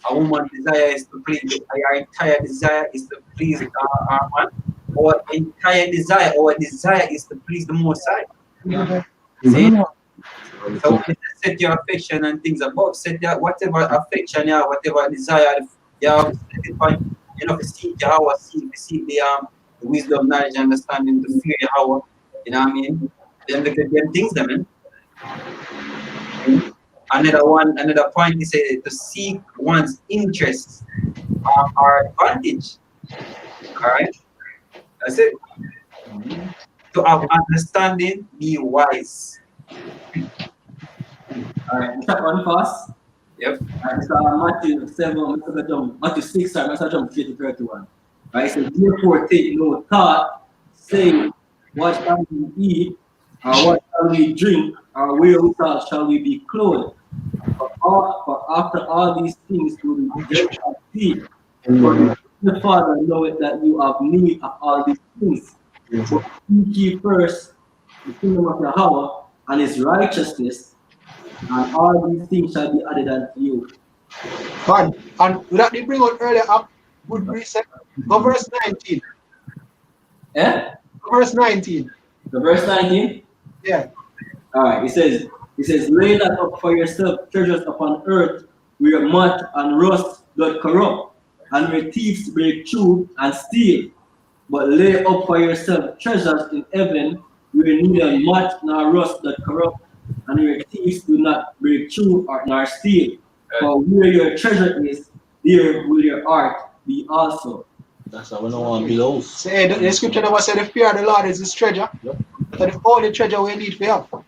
a woman's desire is to please, your entire desire is to please our man. Our entire desire, is to please the Most High. See? So when you set your affection and things above, set your whatever affection you have, whatever desire you have, you know, to seek Yahweh, seek the wisdom, knowledge, understanding, to fear Yahweh. You know what I mean? Then look at them things, man. Another point is to seek one's interests or advantage. All right, that's it. To have understanding, be wise. Alright, that one fast. Yep. Alright, so Matthew 7, Matthew 6, sorry, Matthew jump straight to 31. Right, so therefore take no thought, saying, what shall we eat, or what shall we drink, or wherewithal shall we be clothed? For after all these things do the Gentiles seek. For the Father knoweth that you have need of all these things. But seek ye first the kingdom of Yahweh and his righteousness, and all these things shall be added unto you. And that they bring out earlier up, good reset. Go verse 19. Eh? Go verse 19. The verse 19? Yeah. Alright, it says, lay not up for yourself treasures upon earth, where moth and rust doth corrupt, and where thieves break through and steal. But lay up for yourself treasures in heaven, where neither moth nor rust doth corrupt, and where thieves do not break through nor steal. For where your treasure is, there will your heart be also. That's how we don't want below. Say the scripture never said the fear of the Lord is his treasure. Yep. But the only treasure we need for help.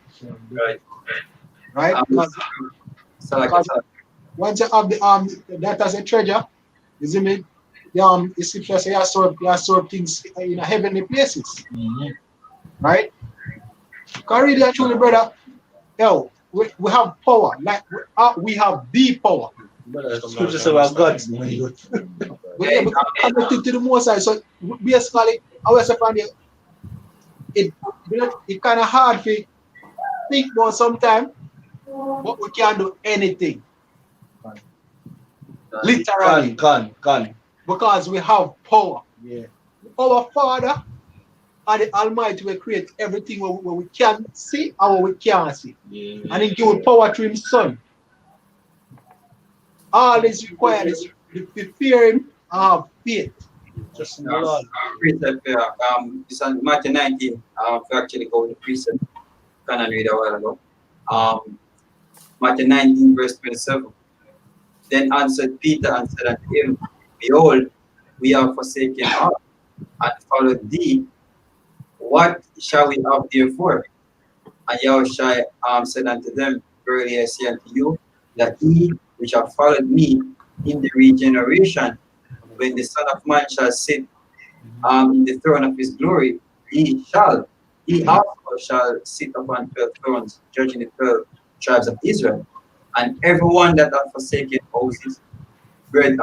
Right. Right? Because once you have the that as a treasure, you see me? The scripture says you store things in heavenly places. Right? Because really and truly, brother, yo, we have power. Like we have the power. Scripture says about God's money. We're connected to the Most High. So basically, I was upon it kind of hard to think about sometimes, but we can't do anything. Literally. Can. Because we have power. Yeah. Our Father and the Almighty will create everything what we can see and what we can't see. Yeah. And He give power to His Son. All is required is to fear Him and have faith. Just in the Lord. Precept, it's on Matthew 19. We actually go to precept. Can I read a while ago? Matthew 19, verse 27. Then answered Peter and said unto him, behold, we have forsaken all and followed thee. What shall we have therefore? And Yahushua said unto them, verily I say unto you, that ye which have followed me in the regeneration, when the Son of Man shall sit in the throne of his glory, he also shall sit upon 12 thrones, judging the 12 tribes of Israel. And everyone that hath forsaken houses, brethren,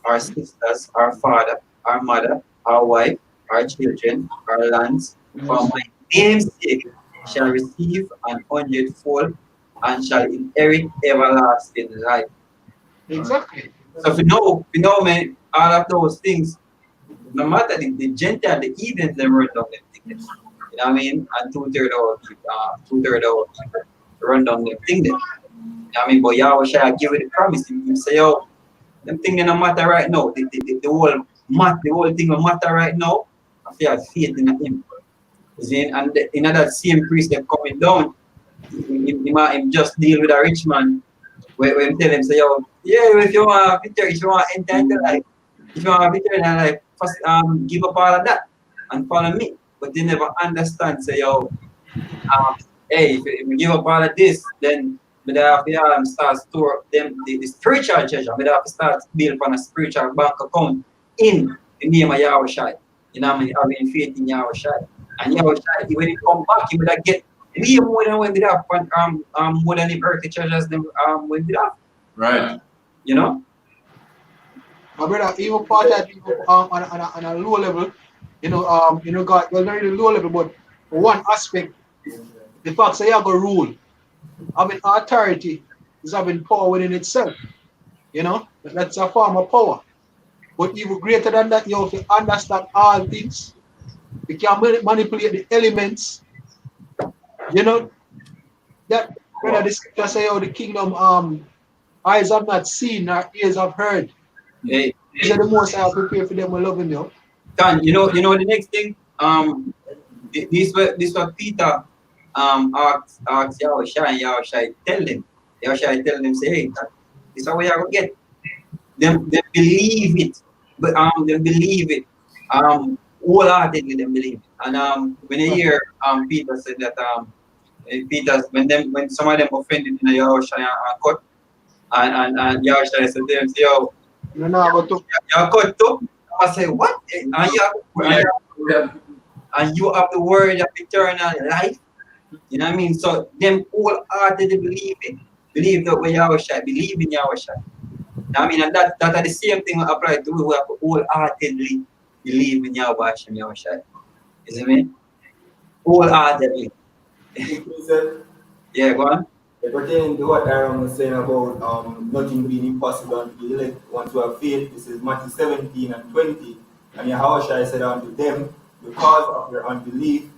our sisters, our father, our mother, our wife, our children, our lands, for my name's sake, shall receive an hundredfold and shall inherit everlasting life. Exactly. So if you know, man, all of those things, no matter the Gentile, the heathens, they run down them things. You know what I mean? And two-thirds of people run down them things. You know what I mean? But Yahweh shall give it the promise. He say, yo, them things don't matter right now. The whole thing will matter right now. I feel faith in him. You see? And in that same priest that coming down, he just deal with a rich man. Where him tell him, say, yo, yeah, if you want to enter into life, if you want to be in life, first give up all of that and follow me. But they never understand, say, yo, hey, if you give up all of this, then we have to start store them the spiritual treasure. We have to start build on a spiritual bank account in the name of Yahushua. You know what I mean? Having faith in Yahushua. And Yahushua, when he come back, he will get way more than when they have more than the earthly treasures than when they have. Right. You know? My brother, even part that on a low level, God, well, not really low level, but one aspect, the fact that you have a rule, having authority is having power within itself. You know, that's a form of power. But even greater than that, you have to understand all things. You can manipulate the elements. You know, that brother, the scripture say, oh, the kingdom, eyes have not seen, nor ears have heard. Hey, these are the most I prepare for them who love him, yo. Dan, you know the next thing, this what Peter asked Yahushua, and Yahushua tell them, Yahushua tell them, say, hey, this is how you are going to get. Them believe it. But they believe it. Wholeheartedly they believe it. And when you hear Peter said that Peter, when some of them offended in the Yahushua and cut, and Yahushua said to them, say, yo, No, but you cut too? I say, what? And you have the word of eternal life. You know what I mean? So them wholeheartedly believe it. Believe that way Yahushua, believe in Yahushua. I mean, and that are the same thing applied to who have wholeheartedly believe in Yahushua and Yahushua. You see me? Wholeheartedly. Yeah, go on. Pertaining to what Aaron was saying about nothing being impossible unto the elect once you have faith, this is Matthew 17 and 20. And Yahushua said unto them, because of your unbelief,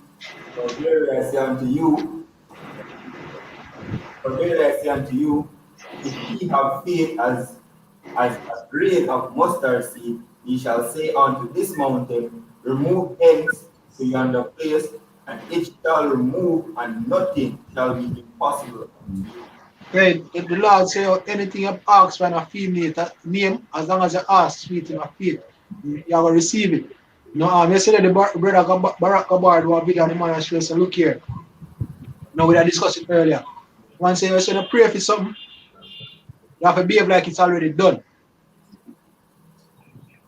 for verily I say unto you, if ye have faith as a grain of mustard seed, ye shall say unto this mountain, remove hence to yonder place, and it shall remove, and nothing shall be impossible unto you. Right, if the Lord say anything you ask for a female name, as long as you ask sweet in a faith, you will receive it. No, yesterday the brother Barack Gabbard was video on the man and she said, look here. Now we had discussed it earlier. One say you pray for something, you have to behave like it's already done.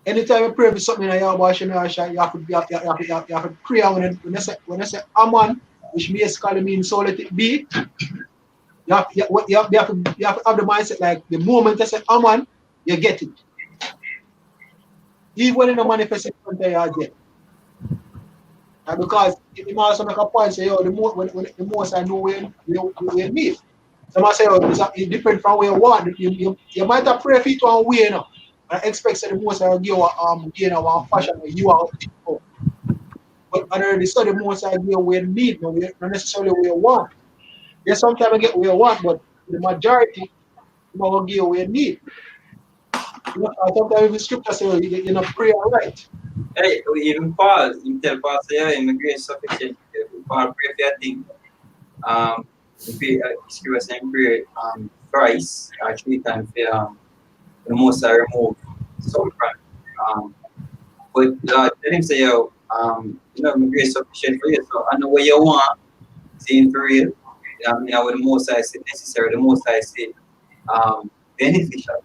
Anytime you pray for something in your body, you have to pray when you say Amen, which basically means so let it be. You have to have the mindset like the moment you say Amen, you get it. Even when you don't manifest it, you get. And because if you also make a point, say, yo, the most I know where you need. Someone say, oh, it's different from where you want. You might have pray for it one way, you know. And expect that the most I give one fashion where you are. But under the study, the most I give where you need, not necessarily where you want. Yes, sometimes I get where you want, but the majority, you will give where you need. You know, sometimes the scripture says you're not praying right. Hey, even Paul, you tell Paul, say, yeah, immigration sufficient. Paul pray for your thing. Scripture saying pray Christ, 3 times for the most I remove suffering. But tell him, say, yo, immigration sufficient for you. So I know what you want, saying for real. I mean, what the most I say necessary, the most I say beneficial.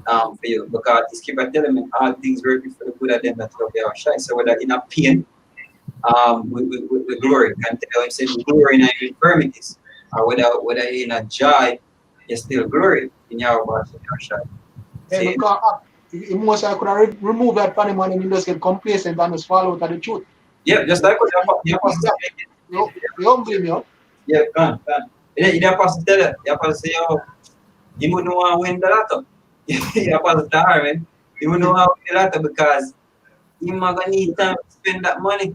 For you, because the scripture telling me all things work for the good of them that love Yahushua. So whether in a pain, with glory, can tell him say glory in your infirmities, or whether in a joy, you still glory in Yahushua. Hey, because most I could have remove that funny money and you just get complacent and just follow out of the truth. Yeah, just like what the apostle said. You don't blame me. Yeah, can. The apostle tell you, the apostle say, oh, you wouldn't want to win the lotto. The apostle tell her, man, you wouldn't want to win the lotto because you're not going to need time to spend that money.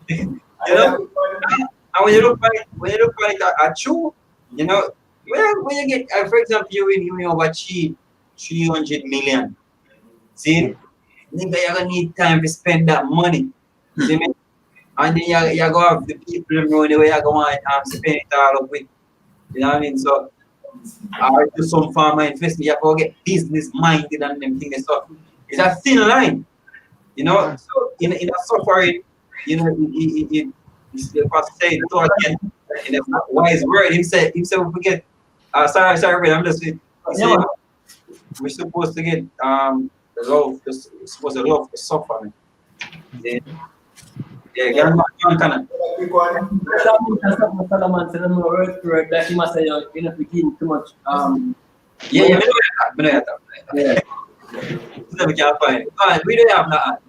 You know? And when you look at it at you, you know, when you get, for example, you win over 300 million. See? Nigga, you're going to need time to spend that money. See me? And then you go have the people around the way you go and spend it all up with. You know what I mean? So, I do some farmer investment, you have to get business minded and them things. So, it's a thin line. You know? So, in a suffering, you know, the pastor said it again in a wise word. He said we forget. Sorry, I'm just saying. We're supposed to get love. We're supposed to love the suffering. Yeah, get on kind of. Solomon said, "I'm word that he must say, you know, begin too much." Yeah, we don't have that. We can't find it. We don't have that.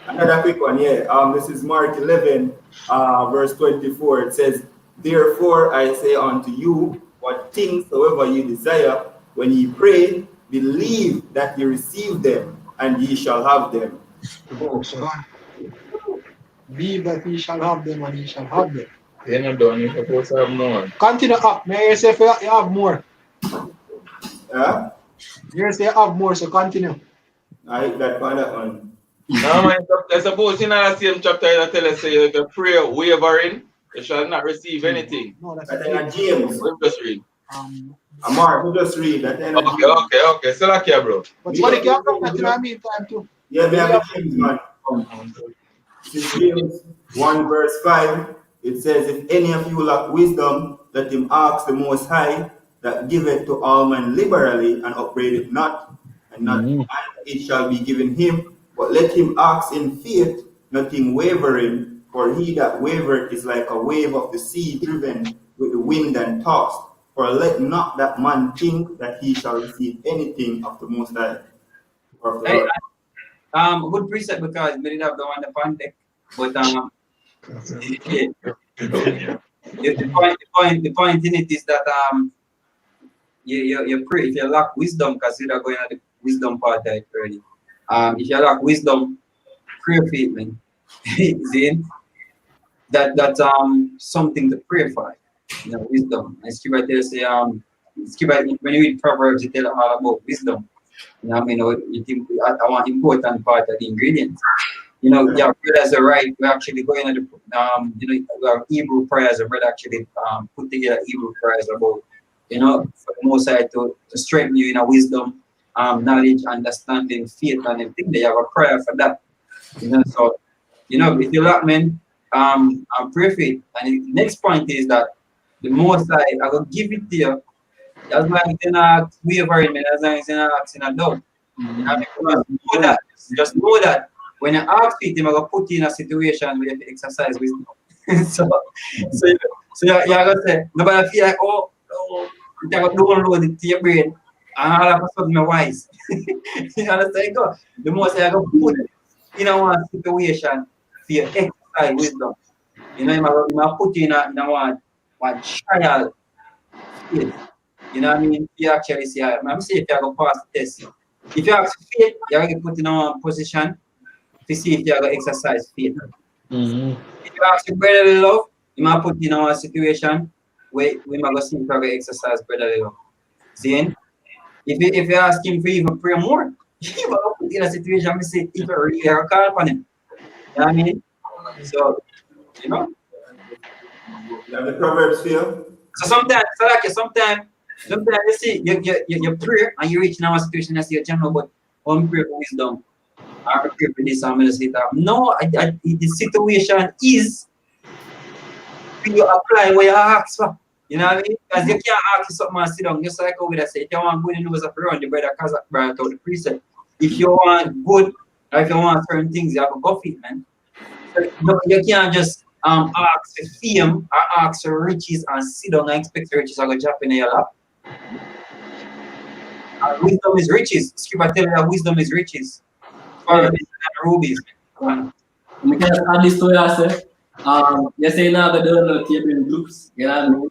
Another quick one, yeah. This is Mark 11, verse 24. It says, "Therefore I say unto you, what things soever you desire, when ye pray, believe that ye receive them, and ye shall have them." Oh, so believe that ye shall have them, and ye shall have them. You're not done, you're supposed to have more. Continue up. May I say you have more? Yeah? You say you have more, so continue. I hit that one. No, man, I suppose in the same chapter, you tell us you have to pray wavering. You shall not receive anything. No, that's At the end of James. We'll just read. Mark, we just read at the end of James. Okay. Still like here, bro. But you can come back in the meantime too. Yeah, we have a James man. This is James 1 verse 5. It says, if any of you lack wisdom, let him ask the Most High, that giveth to all men liberally, and upbraideth not, and it shall be given him. But let him ask in faith, nothing wavering, for he that wavereth is like a wave of the sea driven with the wind and tossed. For let not that man think that he shall receive anything of the Most High. Or of the Lord. Good precept because we didn't have the one upon deck. But the point in it is that you pray if you lack wisdom, because you're going at the wisdom part of it already. If you lack wisdom, pray for it, man. See? That's something to pray for. You know, wisdom. And Scripture tells say when you read Proverbs, it tells all about wisdom. You know what I mean? You think I want important part of the ingredients. You know, yeah, brothers are right. We're actually going to the we have Hebrew prayers. A brother actually put together Hebrew prayers about, you know, for the Most High to strengthen you in a wisdom, knowledge, understanding, faith, and everything. They have a prayer for that. You know, so you know, if you lack, man, I'm pray for it. And the next point is that the Most High, I will give it to you. As long as you're not wavering, man, as long as you're not asking a doubt. You know, just know that when you ask people, I'm going to put you in a situation where you have to exercise wisdom. so you're going to say, nobody feel like, oh, you're going to download it to your brain, and all of a sudden you're wise. You understand? The Most High, going to put it in a situation for you to exercise wisdom. You know, I'm going to put you in a one trial. You know what I mean? You actually say, I'm saying if you're going to pass the test. If you have faith, you're going to put in a position to see if you're going to exercise faith. If you ask your brotherly love, you might put in a situation where we might go see if you're going to exercise brotherly love. See? If you ask him for even pray more, you might put in a situation where you say, if you really have a call upon him. You know what I mean? So, you know? You have the Proverbs here. So sometimes you see, you pray and you reach now a situation and say, general, but I'm pray for wisdom. I pray for this, I'm going to say that. No, the situation is you apply what you ask for. You know what I mean? Because you can't ask something and sit down. Just like over there, say, if you want good nose up around, the brother Kazakh brought out the precept. If you want good, or if you want certain things, you have to go for it, man. So you can't just ask for fame or ask for riches and sit down and expect the riches are going to drop in your lap. Wisdom is riches. Scripture tells you that wisdom is riches. Rubies. I can add this to you, you say now that don't know table in groups, you know what I mean?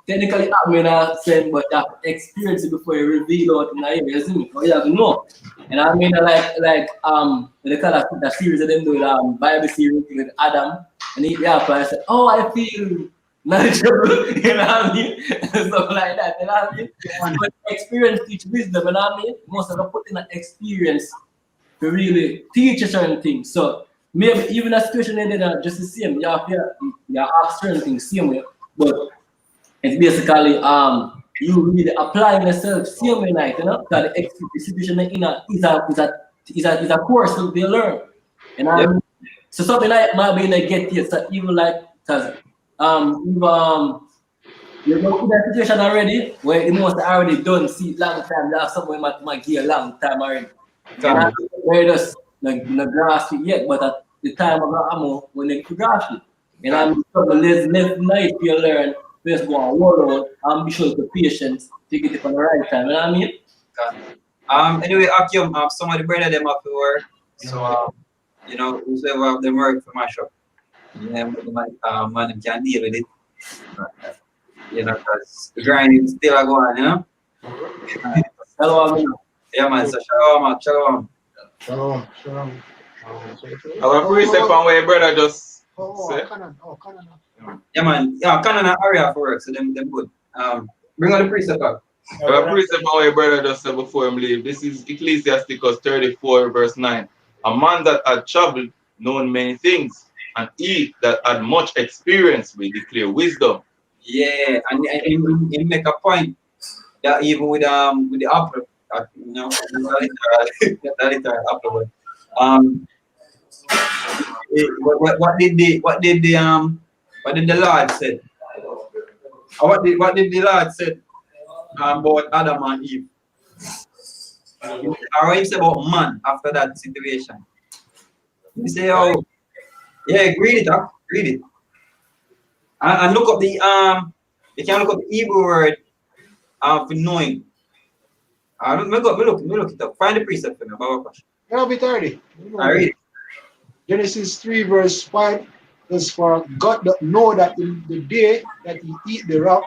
Technically, I'm not saying, but you have to experience it before you reveal out in the area, isn't it? You have to know. And I mean, like they call that series of them doing Bible series with Adam, and he apply and say, oh, I feel knowledgeable, you know what I mean? Stuff like that, you know what I mean? But experience teach wisdom, you know what I mean? Most of them put in an experience to really teach a certain thing. So maybe even a situation they did just the same. You have to ask certain things same way, but it's basically you really applying yourself same way, like, you know, because the situation is a course to be learned. And I mean, so something like might be like get here. So even like because you're going through that situation already where the most already done see long time. You have something might give a long time already. So where just no grasp it yet, but at the time of the ammo when they grasp it. And I'm left night you learn, just go and work out and be sure to patience to get it on the right time. You know what I mean? Anyway, Akim, some of the brother them up to work. So you know, whoever have them work for my shop. Yeah, man can deal with it. You know, because the grind is still going, you know? Hello, yeah, man, so shalom. Our precept on where brother just say. Yeah, man. Yeah, Canada area for work, so them good. Bring on the precept up. Our precept on where brother just said before him leave. This is Ecclesiasticus 34, verse 9. A man that had traveled known many things and he that had much experience will declare wisdom. Yeah, and he make a point that even with the apple, you know, that literal apple, but, what did the Lord said? What did the Lord said about Adam and Eve? Or he said about man after that situation. He say, oh, yeah, read it up, read it. And look up the you can look up the Hebrew word for knowing. Me look it up. Find the precept for me, Baba Kosh. That'll be 30. I read it. Genesis 3 verse 5 is for God that know that in the day that you eat the rock,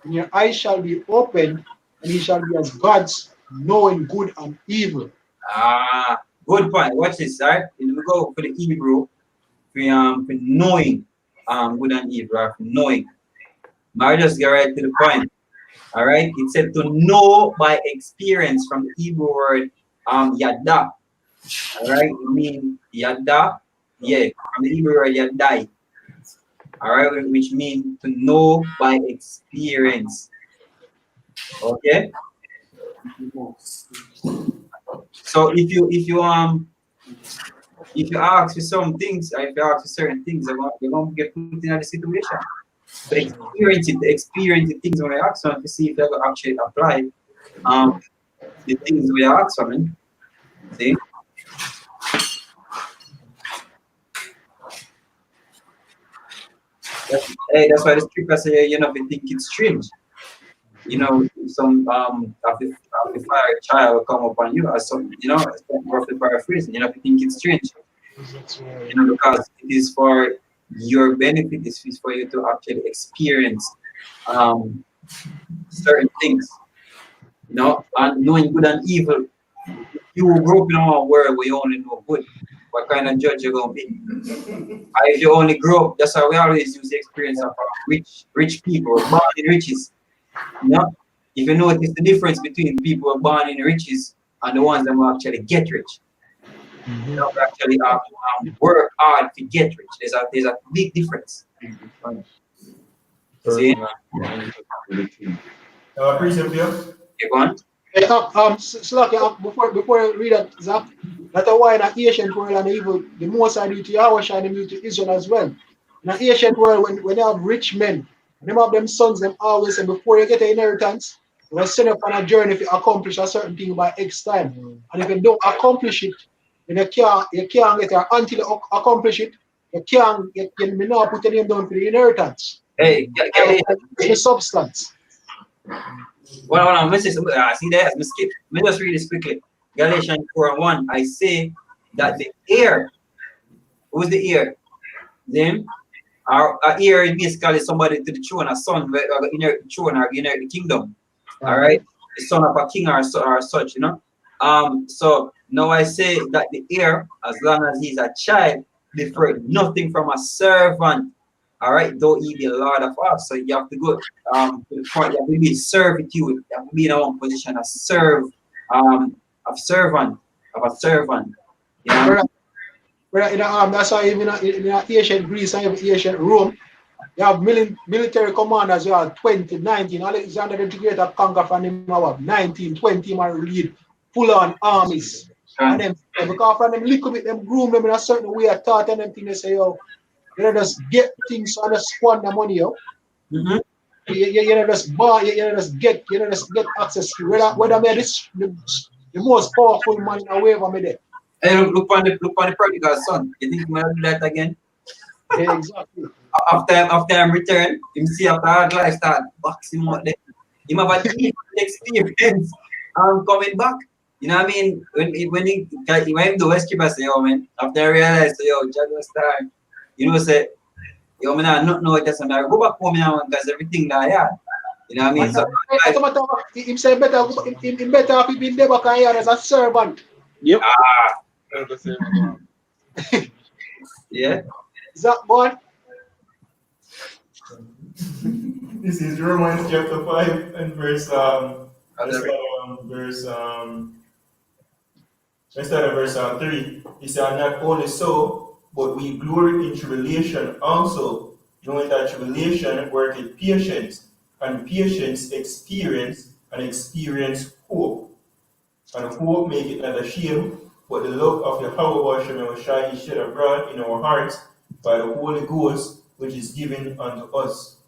and your eyes shall be opened, and he shall be as gods, knowing good and evil. Good point. Watch this, right? We go for the Hebrew for knowing good and evil, or for knowing. I just get right to the point. All right, it said to know by experience from the Hebrew word yada. All right, it means yada, yeah, from the Hebrew word yadai. All right, which means to know by experience. Okay. So if you ask for some things, or if you ask for certain things, you're gonna get put in a situation. So experience the things when I ask them to see if they will actually apply the things we ask them. See? That's why the scripture say, you know, if you think it's strange, you know, some of the fire child will come upon you, or some, you know, roughly paraphrasing, you know, if you think it's strange, you know, because it is for your benefit, is for you to actually experience certain things, you know, and knowing good and evil. You will grow up in a world where you only know good. What kind of judge you're gonna be? If you only grow up, that's why we always use the experience of rich people born in riches. You know, if you notice the difference between people who are born in riches and the ones that will actually get rich. You know, actually work hard to get rich. There's a big difference. See? Appreciate you. You go on? Before I read that, Zach, that's why in the ancient world and evil, the most I do to Yahweh shine them to Israel as well. In the ancient world, when they have rich men, and them have them sons, them always say before you get an inheritance, you will send up on a journey to accomplish a certain thing by X time. And if you don't accomplish it, then you can't get there until you accomplish it. You may not put your name down for the inheritance. Hey, the substance. Well, see there, let me skip. Let me just read this quickly. Galatians 4:1. I say that the heir, who's the heir? Them, our heir is basically somebody to the throne, a son, inherit the throne or inherit the kingdom. All right, the son of a king or such, you know. So now I say that the heir, as long as he's a child, differ nothing from a servant. All right, though he be a lord of us, so you have to go to the point. You have to be servitude. You have to be in our own position as servant. You know? That's why even in ancient Greece and ancient Rome, you have military commanders. You have 20, 19. Alexander the Great have conquered from him. Have 19, 20 man lead full-on armies. And then because from them little bit, them groom them in a certain way. I taught them things. They say, yo, you know, just get things and just squander money, yo. You know, just buy, you know, just get access to whether me this the most powerful man in a way ever me there. Hey, look on the prodigal son. You think I'm gonna do that again? Yeah, exactly. After I'm returned, you see after hard life start boxing out there. You have a deep experience coming back. You know what I mean? When he do West Keeper say, yo man, after I realized, yo, Jack was time. You know, say, yo, man, I don't know what that's about. Go back home now because everything that I had. You know what I mean? So, him say better if he been there back here as a servant. Yep. Yeah. Is that one? This is Romans chapter 5 and verse let's start at verse 3. He said, not only so, but we glory in tribulation also, knowing that tribulation worketh patience, and patience experience, and experience hope. And hope maketh not ashamed, but the love of Yahweh Shai is shed abroad in our hearts by the Holy Ghost, which is given unto us.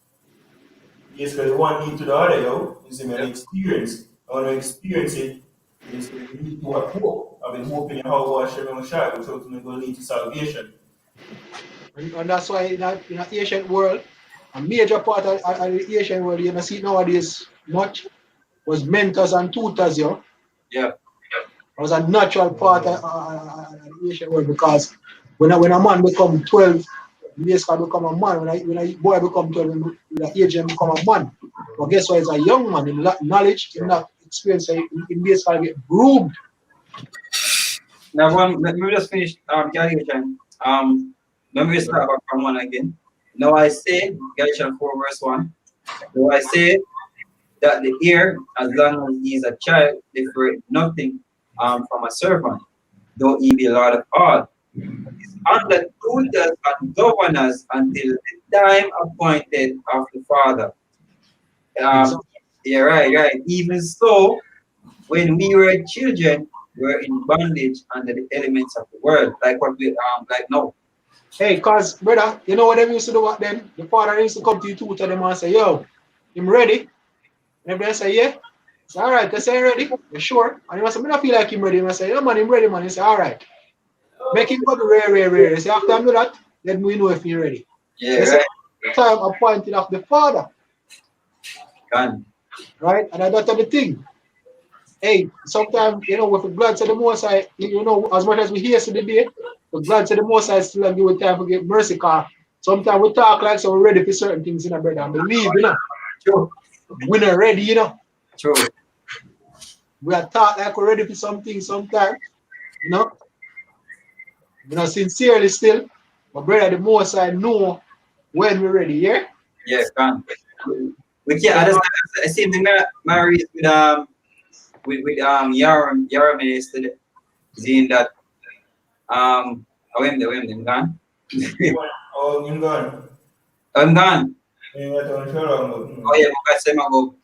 Basically, one need to the other, is an experience. I want to experience it, is we need to have hope. I've been hoping in Yahweh Shai, which ultimately will lead to salvation. And that's why in the ancient world, a major part of the ancient world, you know, see nowadays much, was mentors and tutors, Yeah. It was a natural part of the ancient world because when a man become 12, he basically become a man. When a boy become 12, the age and become a man. But guess what? It's a young man in knowledge, in that experience, he basically get groomed. Now, let me just finish Galatians. Let me start back from 1 again. Now I say, Galatians 4 verse 1. Now I say that the heir, as long as he is a child, differeth nothing from a servant, though he be Lord of all. Is under tutors and governors until the time appointed of the Father. Yeah, right. Even so, when we were children, we were in bondage under the elements of the world, like what we like now. Hey, because, brother, you know what they used to do what then? The father used to come to you tutor them and say, yo, him ready? And they say, yeah. Say, all right, they say, ready? You sure? And he must say, I don't feel like him ready. And I say, yeah, man, him ready, man. He say, all right. Make him go to rare. He say, after I do that, let me know if he's ready. Yeah, so right. Time appointed of the father. Can. Right? And that's the thing. Hey, sometimes, you know, with the blood to the Most High, you know, as much as we hear to the day, the blood to the Most High still give it time to get mercy, because sometimes we talk like so we're ready for certain things, you know, brother, and believe, you know. True. We're not ready, you know. True. We are taught like we're ready for something sometimes, you know. You know, sincerely still, but brother, the Most High know when we're ready, yeah? Yeah, can. We can't understand. I see the married with Yaram yesterday, saying that I'm gone. Oh, you're gone. I'm gone. Oh yeah, I say I'm go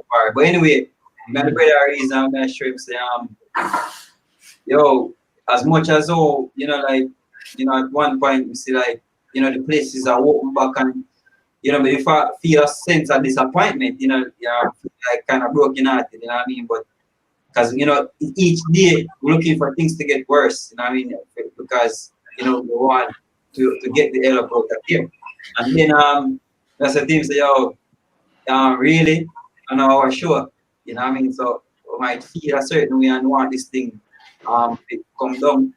far. But anyway, my brother reason I'm gonna show him say yo, as much as you know, like, you know, at one point you see like, you know, the places are open back, and you know, but if I feel a sense of disappointment, you know, yeah, like kind of broken hearted, you know what I mean? But because, you know, each day we're looking for things to get worse, you know what I mean? Because, you know, we want to get the hell up out of here. And then that's the thing, say, yo, really? I know, sure, you know what I mean? So we might feel a certain way and want this thing to come down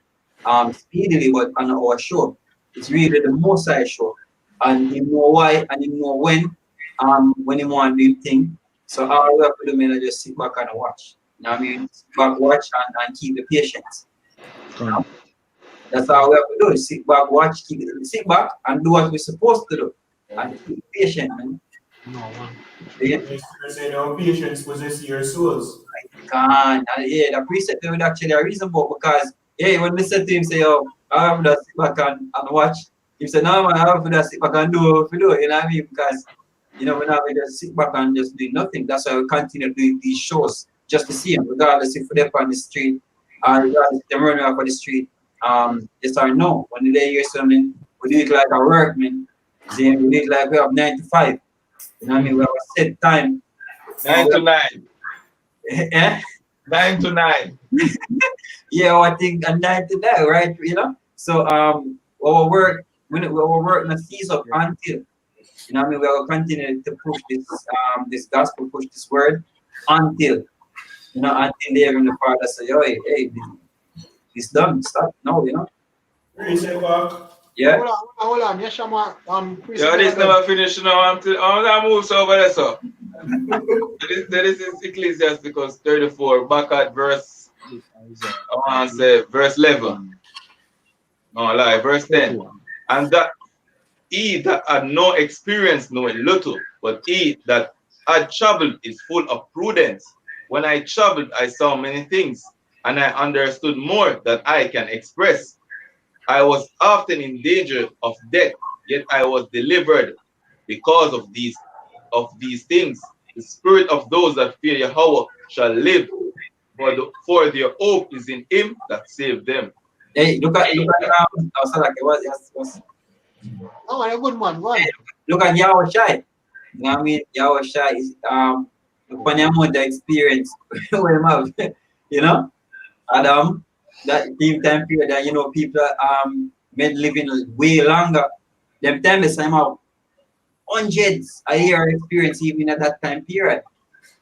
speedily, but on our show, it's really the most I show. And you know why and you know when you want to do thing. So all we have to do is just sit back and watch. You know what I mean? Sit back, watch, and keep the patience. You know? That's all we have to do. Sit back, watch, sit back, and do what we're supposed to do. And keep patient, man. No, man. You're saying our patience possess your souls. Yeah, the precept would actually are reasonable, because when we said to him, say, oh, I have to sit back and watch. He said, no, man, I have to sit back and do what we do, you know what I mean? Because, you know, we're not going to sit back and just do nothing. That's why we continue doing these shows, just to see them, regardless if they're on the street, or regardless if they're running off on the street. Yes or no. When they hear something, we do it like a work, man. Then we do it like we have 9 to 5. You know what I mean? We have a set time. 9 to 9. Yeah? 9 to 9. Yeah, I think 9 to 9, right? You know? So our work not cease up until, you know what I mean, we will continue to push this gospel, push this word until, you know, until they even the Father say, oh, hey, it's done, stop. No, you know. Yeah. Hold on. Yes, Shama. Yo, this never finished now until I move over there, so. This is Ecclesiasticus 34, back at verse, I want to say verse 11. No, lie, verse 10. And that he that had no experience knoweth little, but he that had traveled is full of prudence. When I traveled, I saw many things, and I understood more that I can express. I was often in danger of death, yet I was delivered because of these things. The spirit of those that fear Yahweh shall live, for their hope is in him that saved them. Hey, look at what's Oh, a good man, one. look at Yahweh Shai. You know what I mean? Yahweh Shai is upon the amount of experience we have, you know, Adam, that time period that people made living way longer. Them time the same have hundreds a year experience even at that time period.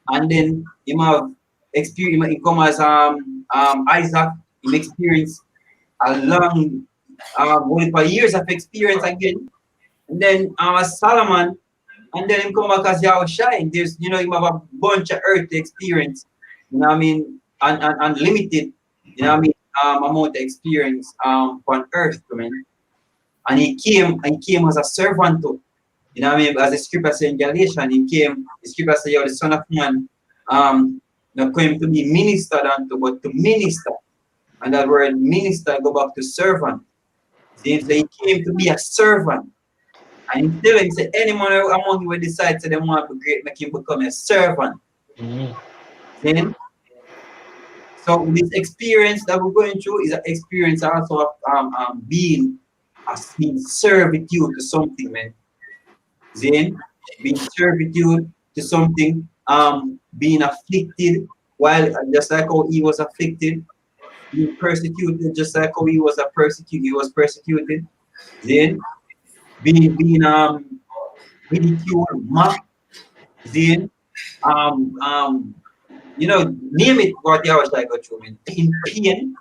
And then you have experience, he come as Isaac, he experience a long for years of experience again. And then as Solomon, and then him come back as Yahweh Shai. There's him have a bunch of earth experience, you know what I mean, and limited, you know what I mean, amount of experience on earth, I mean. And he came as a servant to, you know what I mean, as the scripture says in Galatians, the scripture says, you're the son of man, not came to be ministered unto, but to minister. And that word minister go back to servant. See, so he came to be a servant. And he tell him, say, anyone among you will decide to them want to be great, make him become a servant. See? So this experience that we're going through is an experience also of being servitude to something, man. See? Being servitude to something, being afflicted, while just like how he was afflicted, being persecuted, just like how he was persecuted. Then being ridiculed, mocked, then name it what you was like go through, man. In pain,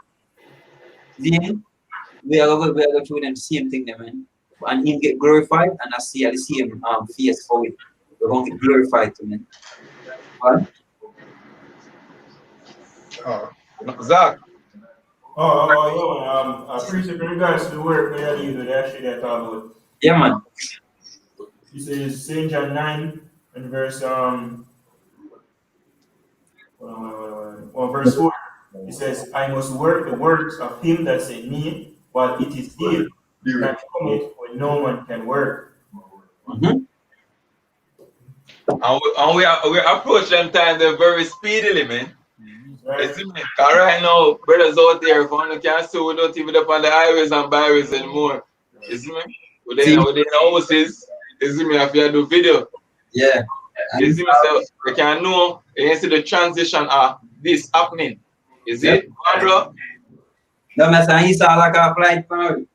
then we are go through them same thing, man. And him get glorified, and I see the same face for it. We're going to get glorified to man. What? Zach. I appreciate in regards to the work that you do, that shit that talk about. Yeah, man. He says St. John 9 and verse verse 4. He says, I must work the works of him that sent me, while it is he that cometh when no one can work. And we approach them time very speedily, man. Right. Right now, brothers out there, if one can see, we don't even up on the highways and byways anymore. You see me? Within the houses, you see me, if you do video. Yeah. You see me, so you can know, you can see the transition of this happening. Is it, bro? No, man, he saw like a flight from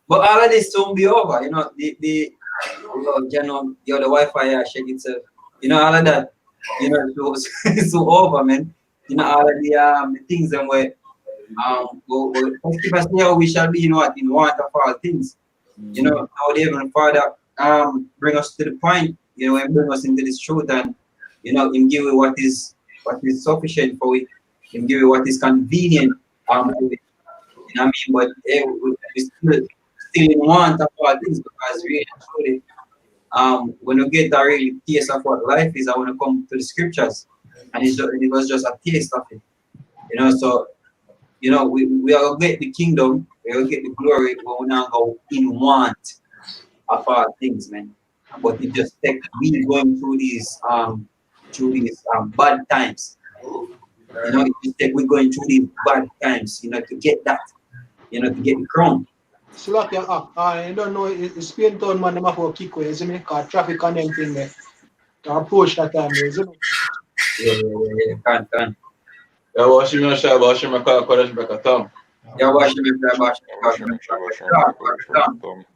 But all of this soon be over, you know, the Wi-Fi shake itself, you know, all of that, you know, it's so over, man. You know, all of the things and where let's keep us near we shall be, you know, in want of all things. You know, how the Heavenly Father bring us to the point, you know, and bring us into this truth, and you know, him give you what is sufficient for it, him give you what is convenient for it. You know what I mean? But we still in want of all things, because really truly, when you get that really taste of what life is, I want to come to the scriptures, and it was just a taste of it. You know, so you know, we are gonna get the kingdom, we are gonna get the glory, but we not go in want of all things, man. But it just take we going through these bad times. You know, it just take we going through these bad times, you know, to get that, you know, to get the crown. So like I don't know, it's Spain town man, them have to kick away, isn't it? Because traffic and everything there. To approach that time, isn't it? Yeah, can. Yeah, wash him my car, college back at Tom. Yeah, wash him.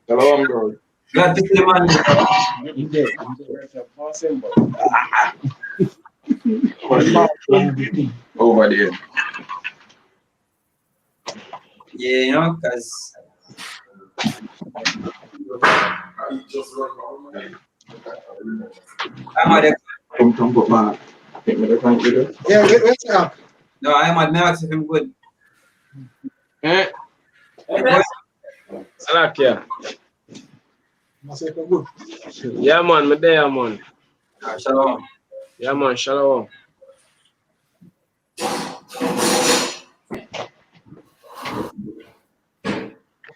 Hello, bro. Glad to see the man. Over there. Yeah, you know, because Come go back. Yeah, what's up? No, I'm at Max if I'm good. Eh? Salakia. Myself good. Yeah, man, me there, man. Shalom. Yeah, man, shalom.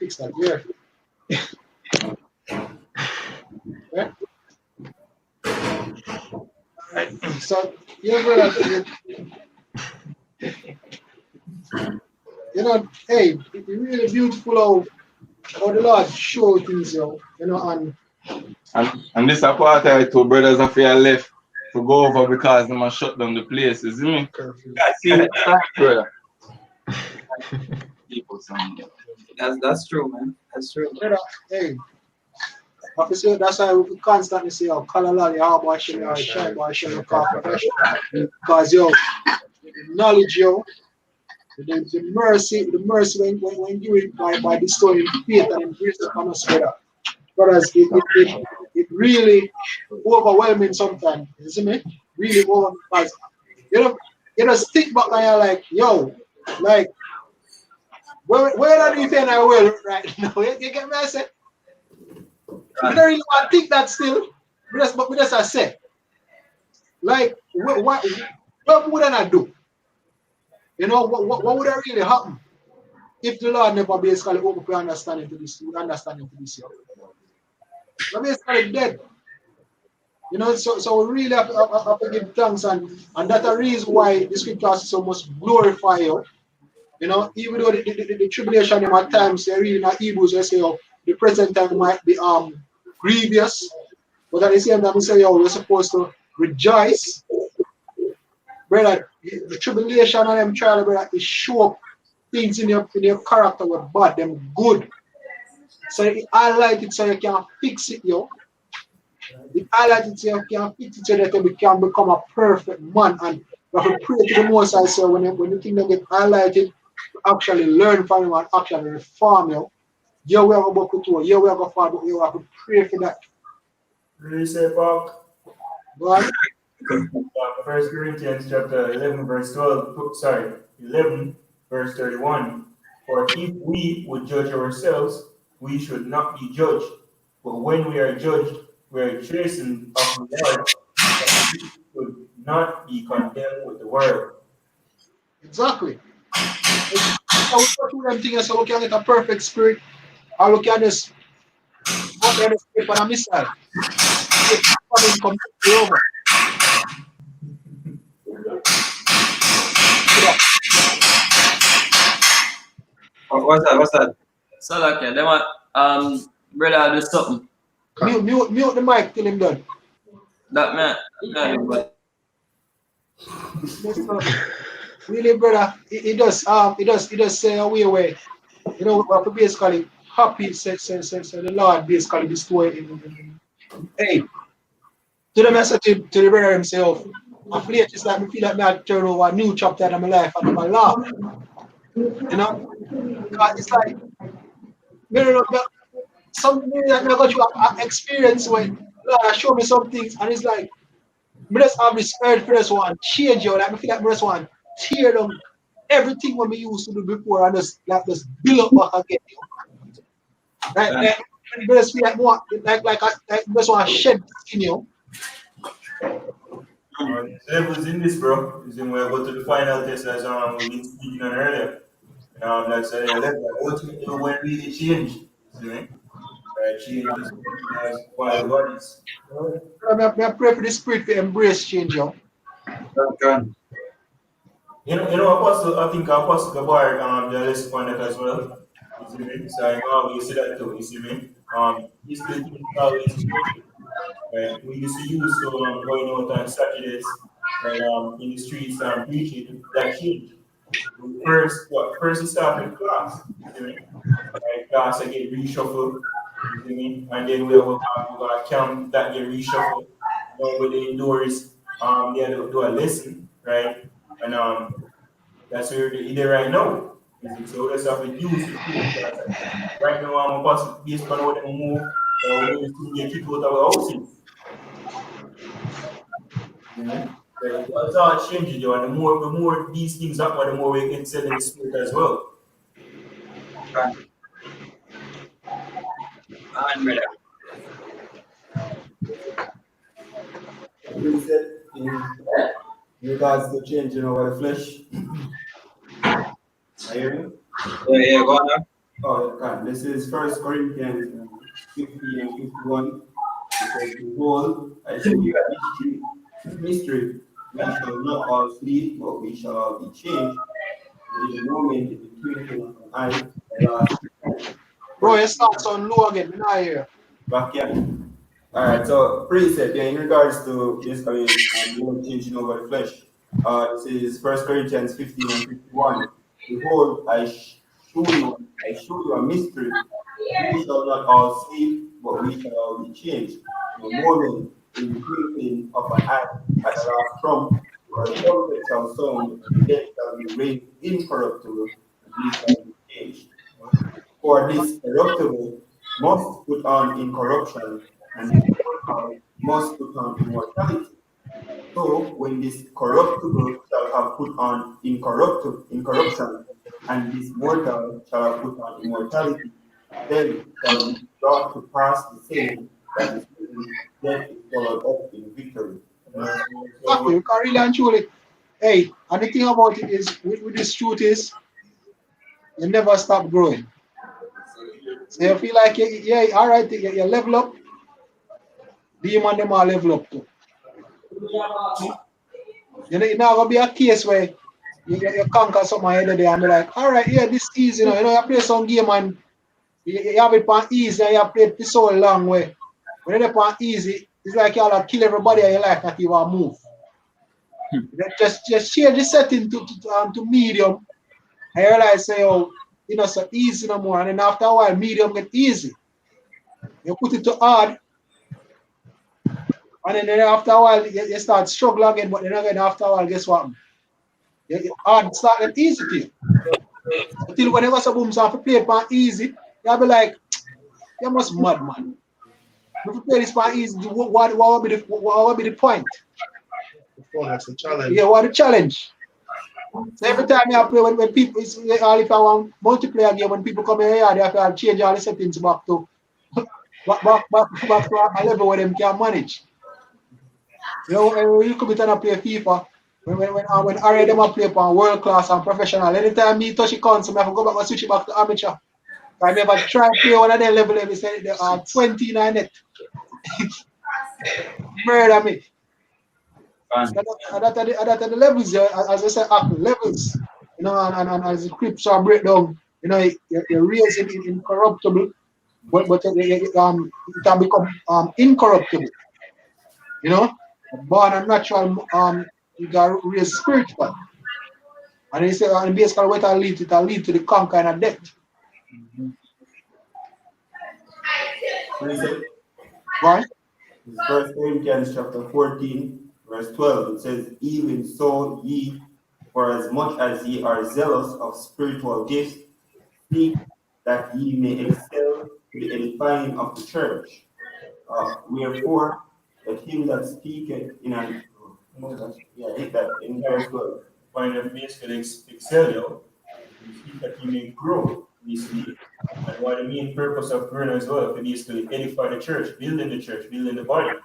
fix that. Yeah. Right? So, yeah, brother, you know, hey, it's really beautiful how the Lord show things, you know, and this a part I two brothers of your left to go over because them a shut down the place, you see me? I see it time, brother. People some That's true, man. That's true. brother, hey, obviously, that's why we constantly say, oh, Kalalali, how about Shem, because, yo, knowledge, yo, the mercy when you it by bestowing faith and grace upon us, brother. Brothers, it really overwhelming sometimes, you see me? Really overwhelming because you know, stick back and you're like, yo, like, where are you saying I will right now? You get me? I say, I don't really want to think that still, but we just I say, like, what would I not do? You know, what would really happen if the Lord never basically open up your understanding to this, understanding to this year? We're basically dead. You know, so we really have to give thanks, and that's the reason why the scriptures so much glorify you. You know, even though the tribulation in at times they really not Hebrews, they say, oh, the present time might be grievous, but at the same time we say, oh, we're supposed to rejoice. Brother, the tribulation and them trial, brother, is show up things in your character were bad, them good. So it highlight it so you can fix it, yo. It highlight it so you can fix it so that you can become a perfect man. And you have to pray to the Most High, so when you think they get highlighted, actually learn from him and actually reform you. You will have a book to you will have a father, you have to pray for that. Really say, Park? Go on. 1 Corinthians chapter 11, verse 11, verse 31. For if we would judge ourselves, we should not be judged. But when we are judged, we are chastened of the Lord, that we should not be condemned with the world. Exactly. I will go through them things so we can get a perfect spirit. I look at this open the spirit on a missile. Over. What's that? Salaka, they want brother do something. Mute the mic till him done. That man, but really, brother, it does say away. You know, we have to basically happy say the Lord basically bestow in hey. To the message to the brother himself. I feel it's like me feel like me I turn over a new chapter in my life and I laugh. You know? Because it's like something that I got through an experience when Lord show me some things and it's like me just have this urge for this one change you, like I feel like me just want tear down everything what we used to do before and just build up back again. Like I just feel like more like I just want to shed skin, you know. Levels in this, bro. Is when we go to the final test as we've been speaking on earlier. Like I said, ultimately when really change. See me? Change is why the bodies. I pray for the spirit to embrace change, yo. You know, Apostle, I think Apostle Gabar the list on that as well. You see me? So you see that too, you see me? He's still always changing. Right? We used to use going out on Saturdays, right, in the streets preaching, that changed. First he started class, you see me? Right, class I get reshuffled, you see me? And then we have a camp that get reshuffled. With the indoors, they do a lesson, right? And that's where they're there right now. So that's how we use it. Right now I'm about to based on how they move, we still get kicked out of our houses. It's all changing, and the more these things happen, the more we get set in the spirit as well. You said in regards to changing over the flesh. Are you hearing? Yeah, go on. Oh, God. This is First Corinthians 15 and 51. It says, behold, I show you a mystery. We shall not all sleep, but we shall all be changed. In the moment, in the twinkling of an eye, the last. Bro, your stocks on low again. Me not hear. Back here. All right, so precept, yeah, in regards to basically more changing over the flesh. This is First Corinthians 15 and 51. Behold, I show you a mystery. We shall not all sleep, but we shall all be changed. In a moment, in the twinkling of an eye, at the last trump, for the trumpet shall sound, and the dead shall be raised incorruptible, and we shall be changed. For this corruptible must put on incorruption, and this mortal must put on immortality. So when this corruptible shall have put on incorruption, and this mortal shall have put on immortality, then shall be brought to pass the saying that is written, death is followed up in victory. Exactly, you can really and truly. Hey, and the thing about it is, with this truth is, you never stop growing. So you feel like, yeah, all right, you level up, demon them all level up too. You know, it's not gonna be a case where you conquer something ahead of there and be like, all right, yeah, this is easy, you know, you play some game and you have it on easy and you have played it so long way. When you're on easy, it's like you all kill everybody in your life that you want to move. Just change the setting to medium. I realize say, oh, you know, so easy no more. And then after a while, medium get easy. You put it to hard, and then after a while, you start struggling again. But then again, after a while, guess what? Hard start get easy to you. Until whenever some start to play it on easy, you'll be like, you must mad, man. If you play this on easy, what will be the point? That's the challenge. Yeah, what the challenge? So every time you play, when people, it's all if I want multiplayer game, when people come in here, they have to change all the settings back to back to a level where them can manage. You know, when you come in and play FIFA, when already them a play on world class and professional, anytime me touch the console, I have to go back and switch it back to amateur. I never try to play one of them level, they say they are 20 in net. Murder me. That's the levels, as I said, levels, you know, and as the scripture break down, you know, you're raising it incorruptible, but it can become incorruptible, you know, born and natural, you got raised spiritual, and he said, and basically what it'll lead to the conquering of death. Why? First Corinthians chapter 14. Verse 12, it says, even so ye, for as much as ye are zealous of spiritual gifts, seek that ye may excel to the edifying of the church. Wherefore, let him that speaketh in an... hit that in verse 12. Find a place to excel you, seek that you may grow, basically. And what the main purpose of growing as well, to basically edify the church, building the body,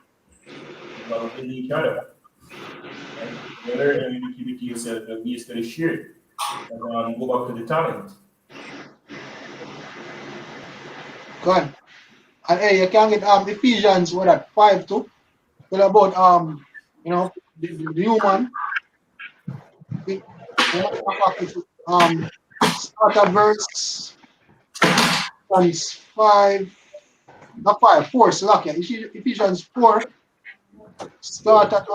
building each other. And you learn and you keep it to yourself and basically share it. And go back to the talent. Good. And hey, you can get Ephesians 5:2. Tell about you know, the human. Start at verse 5, not 5, 4, so lucky. Ephesians 4. Start at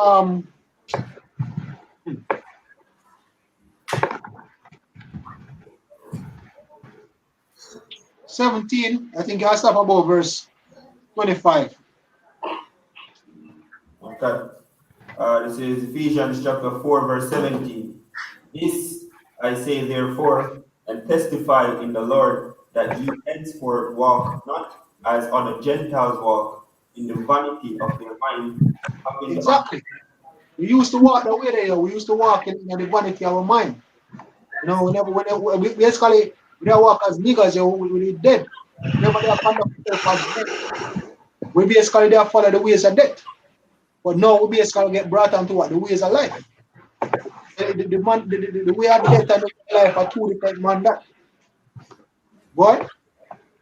17. I think I'll stop about verse 25. Okay. This is Ephesians chapter 4, verse 17. This I say therefore, and testify in the Lord, that ye henceforth walk not as other Gentiles walk, in the vanity of their mind. Exactly. We used to walk the way there. We used to walk in the vanity of our mind. You know, whenever we basically we don't walk as niggas, we dead. Whenever they are conduct as dead, we basically they follow the ways of death. But now we basically get brought onto what? The ways of life. The way of death and the life are two different man that. What?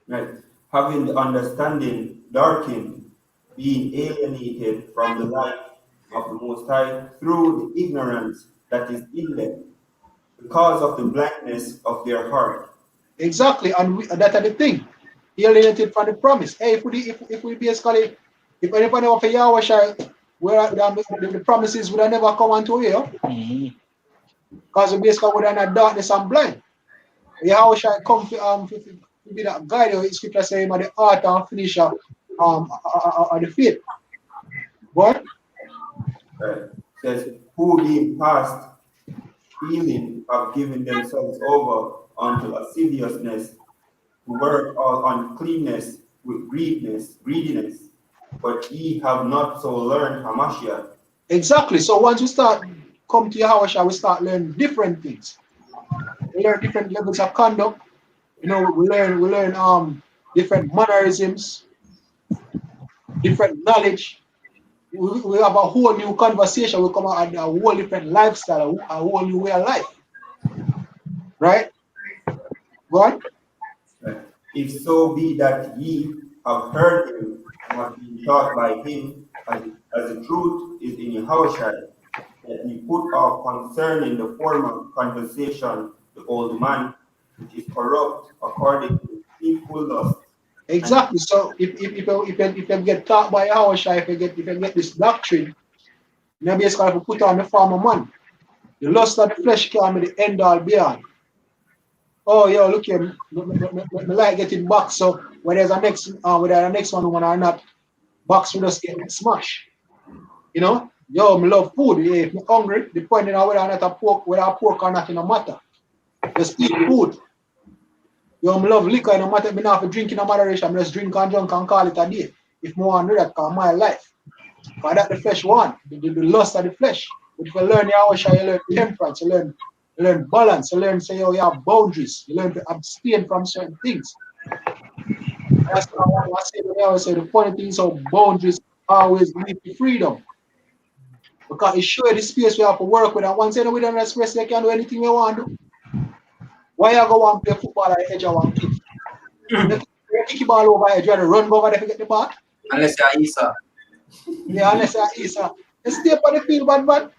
Right. Having the understanding darkened, being alienated from the light of the Most High through the ignorance that is in them, because of the blindness of their heart. Exactly, and that's the thing. Alienated from the promise. Hey, if we basically, if anybody of Yahweh shall, where the promises would have never come unto you, because we basically would have not darkness and blind. Yahweh shall come to be that guide. The scripture saying at the author and finisher of the faith. What? Right. Says, who being past healing have given themselves over unto lasciviousness, to work all uncleanness with greediness. But ye have not so learned Hamashiach. Exactly. So once we start come to Yahweh, we start learning different things. We learn different levels of conduct. You know, we learn different mannerisms, different knowledge. We have a whole new conversation. We come out a whole different lifestyle, a whole new way of life. Right? Go on. Right. If so be that ye have heard him and have been taught by him, as the truth is in Yahushua, that ye put off concerning the former conversation the old man, which is corrupt according to deceitful lust. Exactly. So if you get taught by Yahushua, if you get this doctrine, you basically put on the former man. The lust of the flesh can be the end all be all. Oh, yo, look here, me like getting boxed. So whether there's a next, whether the next one or not, box will just get smashed. You know, yo, me love food. Yeah, if me hungry, depending on whether or not whether I pork or not, it no matter. Just eat food. Yo, me love liquor. No matter me not for drinking in moderation. Me just drink and drunk and call it a day. If me want to do that, cause my life. Because that the flesh want, the lust of the flesh. But if you learn Yahushua, you learn temperance, you learn balance, you learn say, yo, you have boundaries, you learn to abstain from certain things. That's what I say. I always say the funny thing is how boundaries always lead to freedom. Because it shows you the space we have to work with. And once you know we don't express, you can do anything you want to do. Why you go and play football at the edge of one kick? You kick the ball over edge, you run over there to get the ball. Unless you're Isa. Yeah, unless you're Isa. You stay up on the field, bad.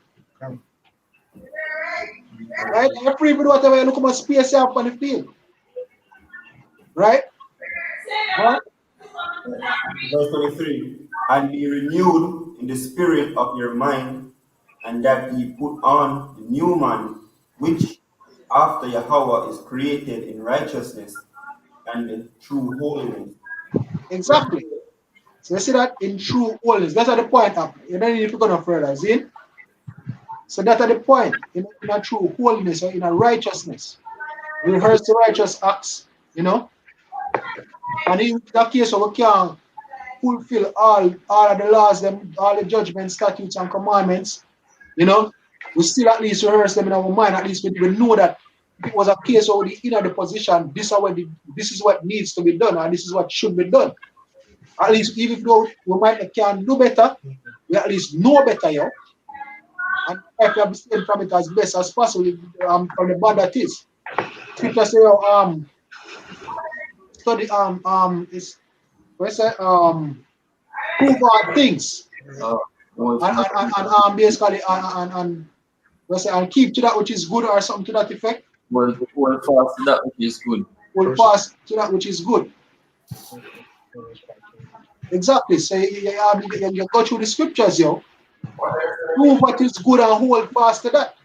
Right? You're free with whatever you look at space you have on the field. Right? What? Verse 23. And be renewed in the spirit of your mind, and that ye put on the new man, which after Yahweh is created in righteousness and true holiness. Exactly. So you see that in true holiness. That's at the point up. You don't need to go no further, see? So that's at the point. In a true holiness or in a righteousness. Rehearse the righteous acts, you know. And in that case, we can fulfill all of the laws, all the judgments, statutes, and commandments, you know. We still at least rehearse them in our mind. At least we know that if it was a case where the inner the position, this is what needs to be done, and this is what should be done. At least even though we might can do better, we at least know better, yo. And try to abstain from it as best as possible from the bad that is. Scripture say, study is what's that prove our things. And basically and what's that, and keep to that which is good or something to that effect. Hold fast to that which is good. Hold fast to that which is good. Exactly. So you go through the scriptures, yo. Prove what is good and hold fast to that.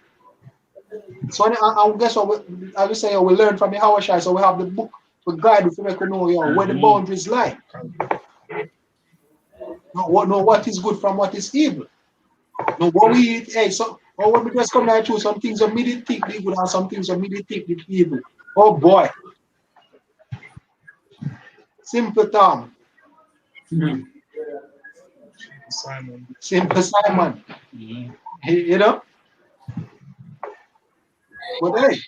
So I guess what I will say we learn from the Yahushua, so we have the book to guide if we make know where the boundaries lie. Know what is good from what is evil. Know what we eat. Hey, so when we just come down to some things are immediately think the good and some things are immediately think the evil. Oh boy. Simple Tom. Simple Simon. You know? But hey,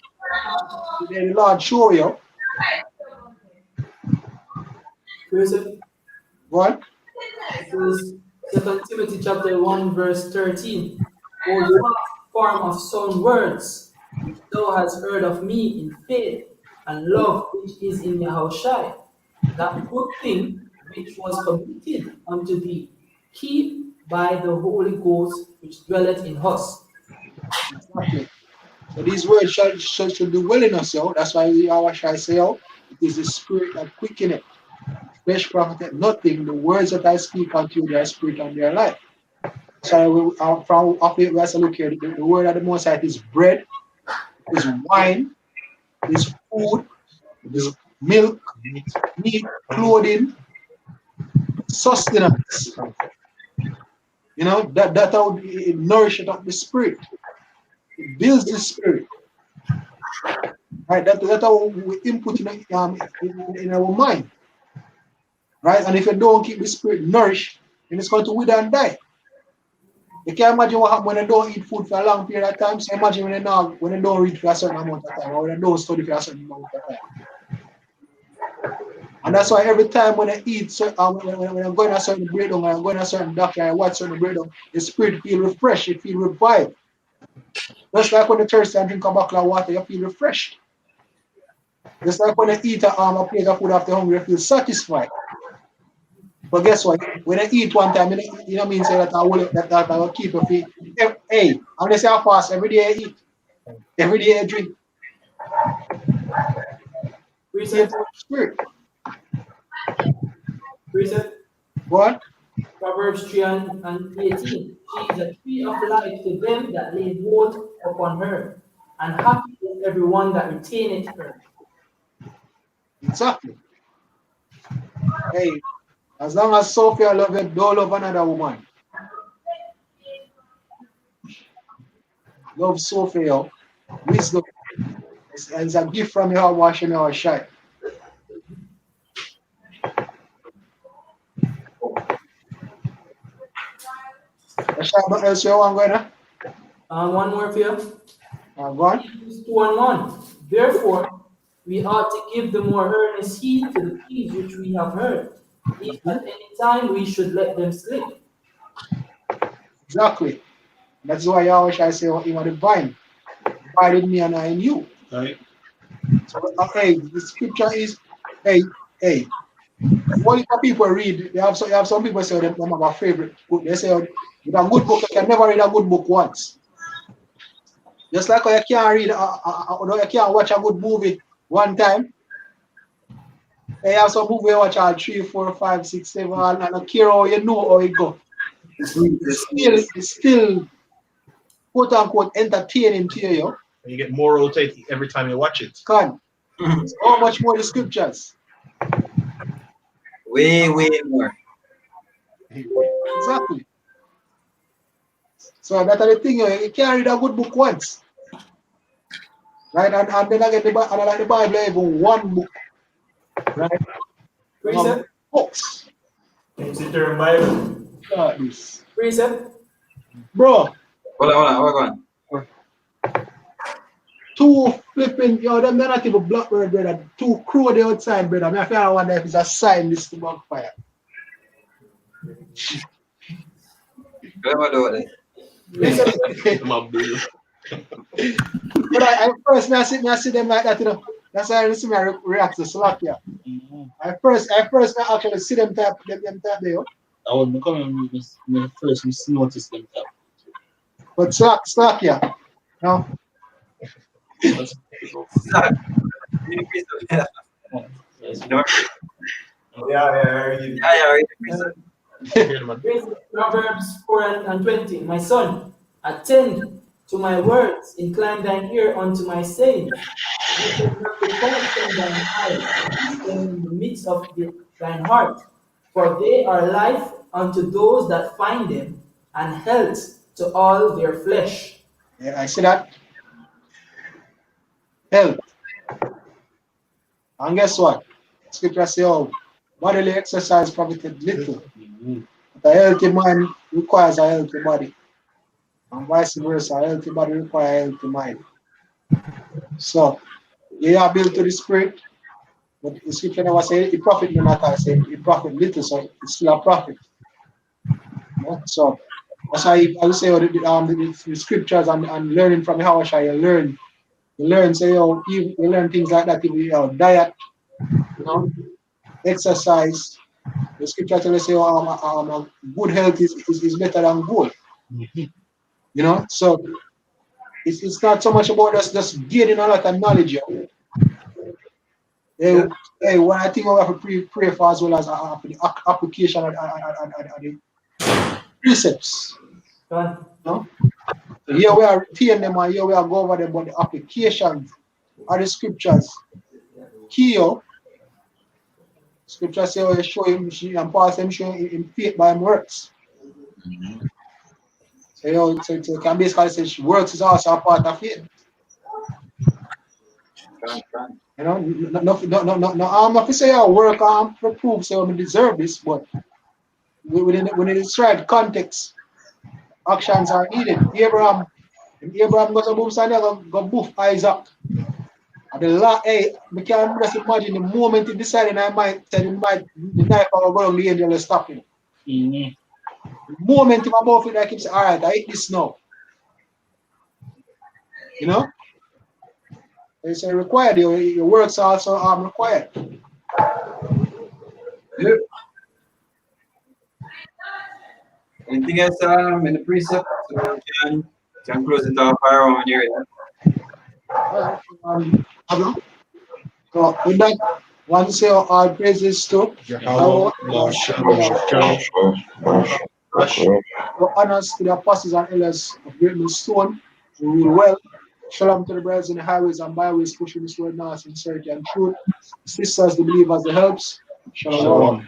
the Lord show you. What? 2 Timothy chapter 1 verse 13. O what form of sound words which thou hast heard of me in faith and love which is in Yahushua, that good thing which was committed unto thee, keep by the Holy Ghost which dwelleth in us. Exactly. So these words should do well in us, yo. That's why Yahushua say, yo, it is the spirit that quickeneth. Flesh profited nothing. The words that I speak unto you, their spirit and their life. So from up here, we have to look here. The word of the Most High is bread, is wine, is food, is milk, meat, clothing, sustenance. You know, that how it nourishes up the spirit. It builds the spirit. Right? That's how we input in our mind. Right? And if you don't keep the spirit nourished, then it's going to wither and die. You can't imagine what happens when they don't eat food for a long period of time. So imagine when they don't read for a certain amount of time, or when they don't study for a certain amount of time. And that's why every time when I eat, when I'm going to a certain breakdown, when I'm going to a certain doctor, I watch certain breakdown, the spirit feel refreshed, it feel revived. Just like when you thirsty and drink a bottle of water, you feel refreshed. Just like when you eat a plate of food after hungry, you feel satisfied. But guess what? When I eat one time, you know mean say that I will keep a feet. Hey, I'm gonna say I fast every day I eat. Every day I drink. Reset. Spirit. Reset. What? Proverbs 3 and 18. She is a tree of life to them that lay hold upon her, and happy is everyone that retaineth her. Exactly. Hey, as long as Sophia love you, don't love another woman. Love Sophia, wisdom. It's a gift from your washing your shine. What else you want going on? One more for you. Go on. 2:1. Therefore, we ought to give the more earnest heed to the things which we have heard, if at any time we should let them slip. Exactly. That's why I say, you are the vine. Abide in me and I in you. Right. So, hey, the scripture is, hey. What if people read? You have some people say them have a favorite book. They say, with a good book, you can never read a good book once. Just like you can't read, you can't watch a good movie one time. They have some movie you watch all 3, 4, 5, 6, 7, and I don't care how you know how it go. It's still quote unquote entertaining to you. You get more rotating every time you watch it. So how much more the scriptures? Way more. Exactly. So that's the thing, you can't read a good book once. Right? And then I get the Bible even one book. Right? Books. It's the term Bible. This. Reset. Bro. Hold on. 2 flipping, them not even blackbird, brother. 2 crow the outside, brother. I feel I wonder if it's a sign this to backfire. But I first I see them like that, you know. That's why I see me react to Slovakia. I first actually see them tap there. I was becoming when first noticed them tap. But Slovakia, no. Proverbs 4 and 20. My son, attend to my words, incline thine ear unto my sayings. Let them not depart from thine eyes, keep them in the midst of thine heart. For they are life unto those that find them, and health to all their flesh. Yeah, I see that. Health. And guess what? Scripture says, oh, bodily exercise profited little. But a healthy mind requires a healthy body. And vice versa, a healthy body requires a healthy mind. So, you are built to the spirit, but the scripture never says it profit no matter. I say it profit little, so it's still a profit. Yeah? So, that's why I would say the scriptures and learning from how I shall learn You learn, say, you learn things like that, diet, exercise. The scripture tells us, good health is better than gold. So it's not so much about us just gaining a lot of knowledge. Hey, one I think we have to pray for as well as the application of the precepts. So here we are retain them and here we are go over them, but the application of the scriptures. Here, scripture say show him and Paul said show him faith by works. So so can basically say works is also a part of faith. No, I'm not to say I work to prove so I deserve this, but when it is right context, actions are needed. Abraham goes to move Samuel, go boof Isaac. And the we can just imagine the moment he decided I might tell him the knife I will go on the angel will stop him. The moment him above it, I keep saying, all right, I eat this now. It's required. Your works also are required. Yep. Anything else in the precept? So we can close it off around here. So with that, want to say all praises to honors to the apostles and elders of Gmskingston who rule well. Shalom to the brothers in the highways and byways pushing this word now in sincerity and truth. Sisters, the believers, the helps. Shalom.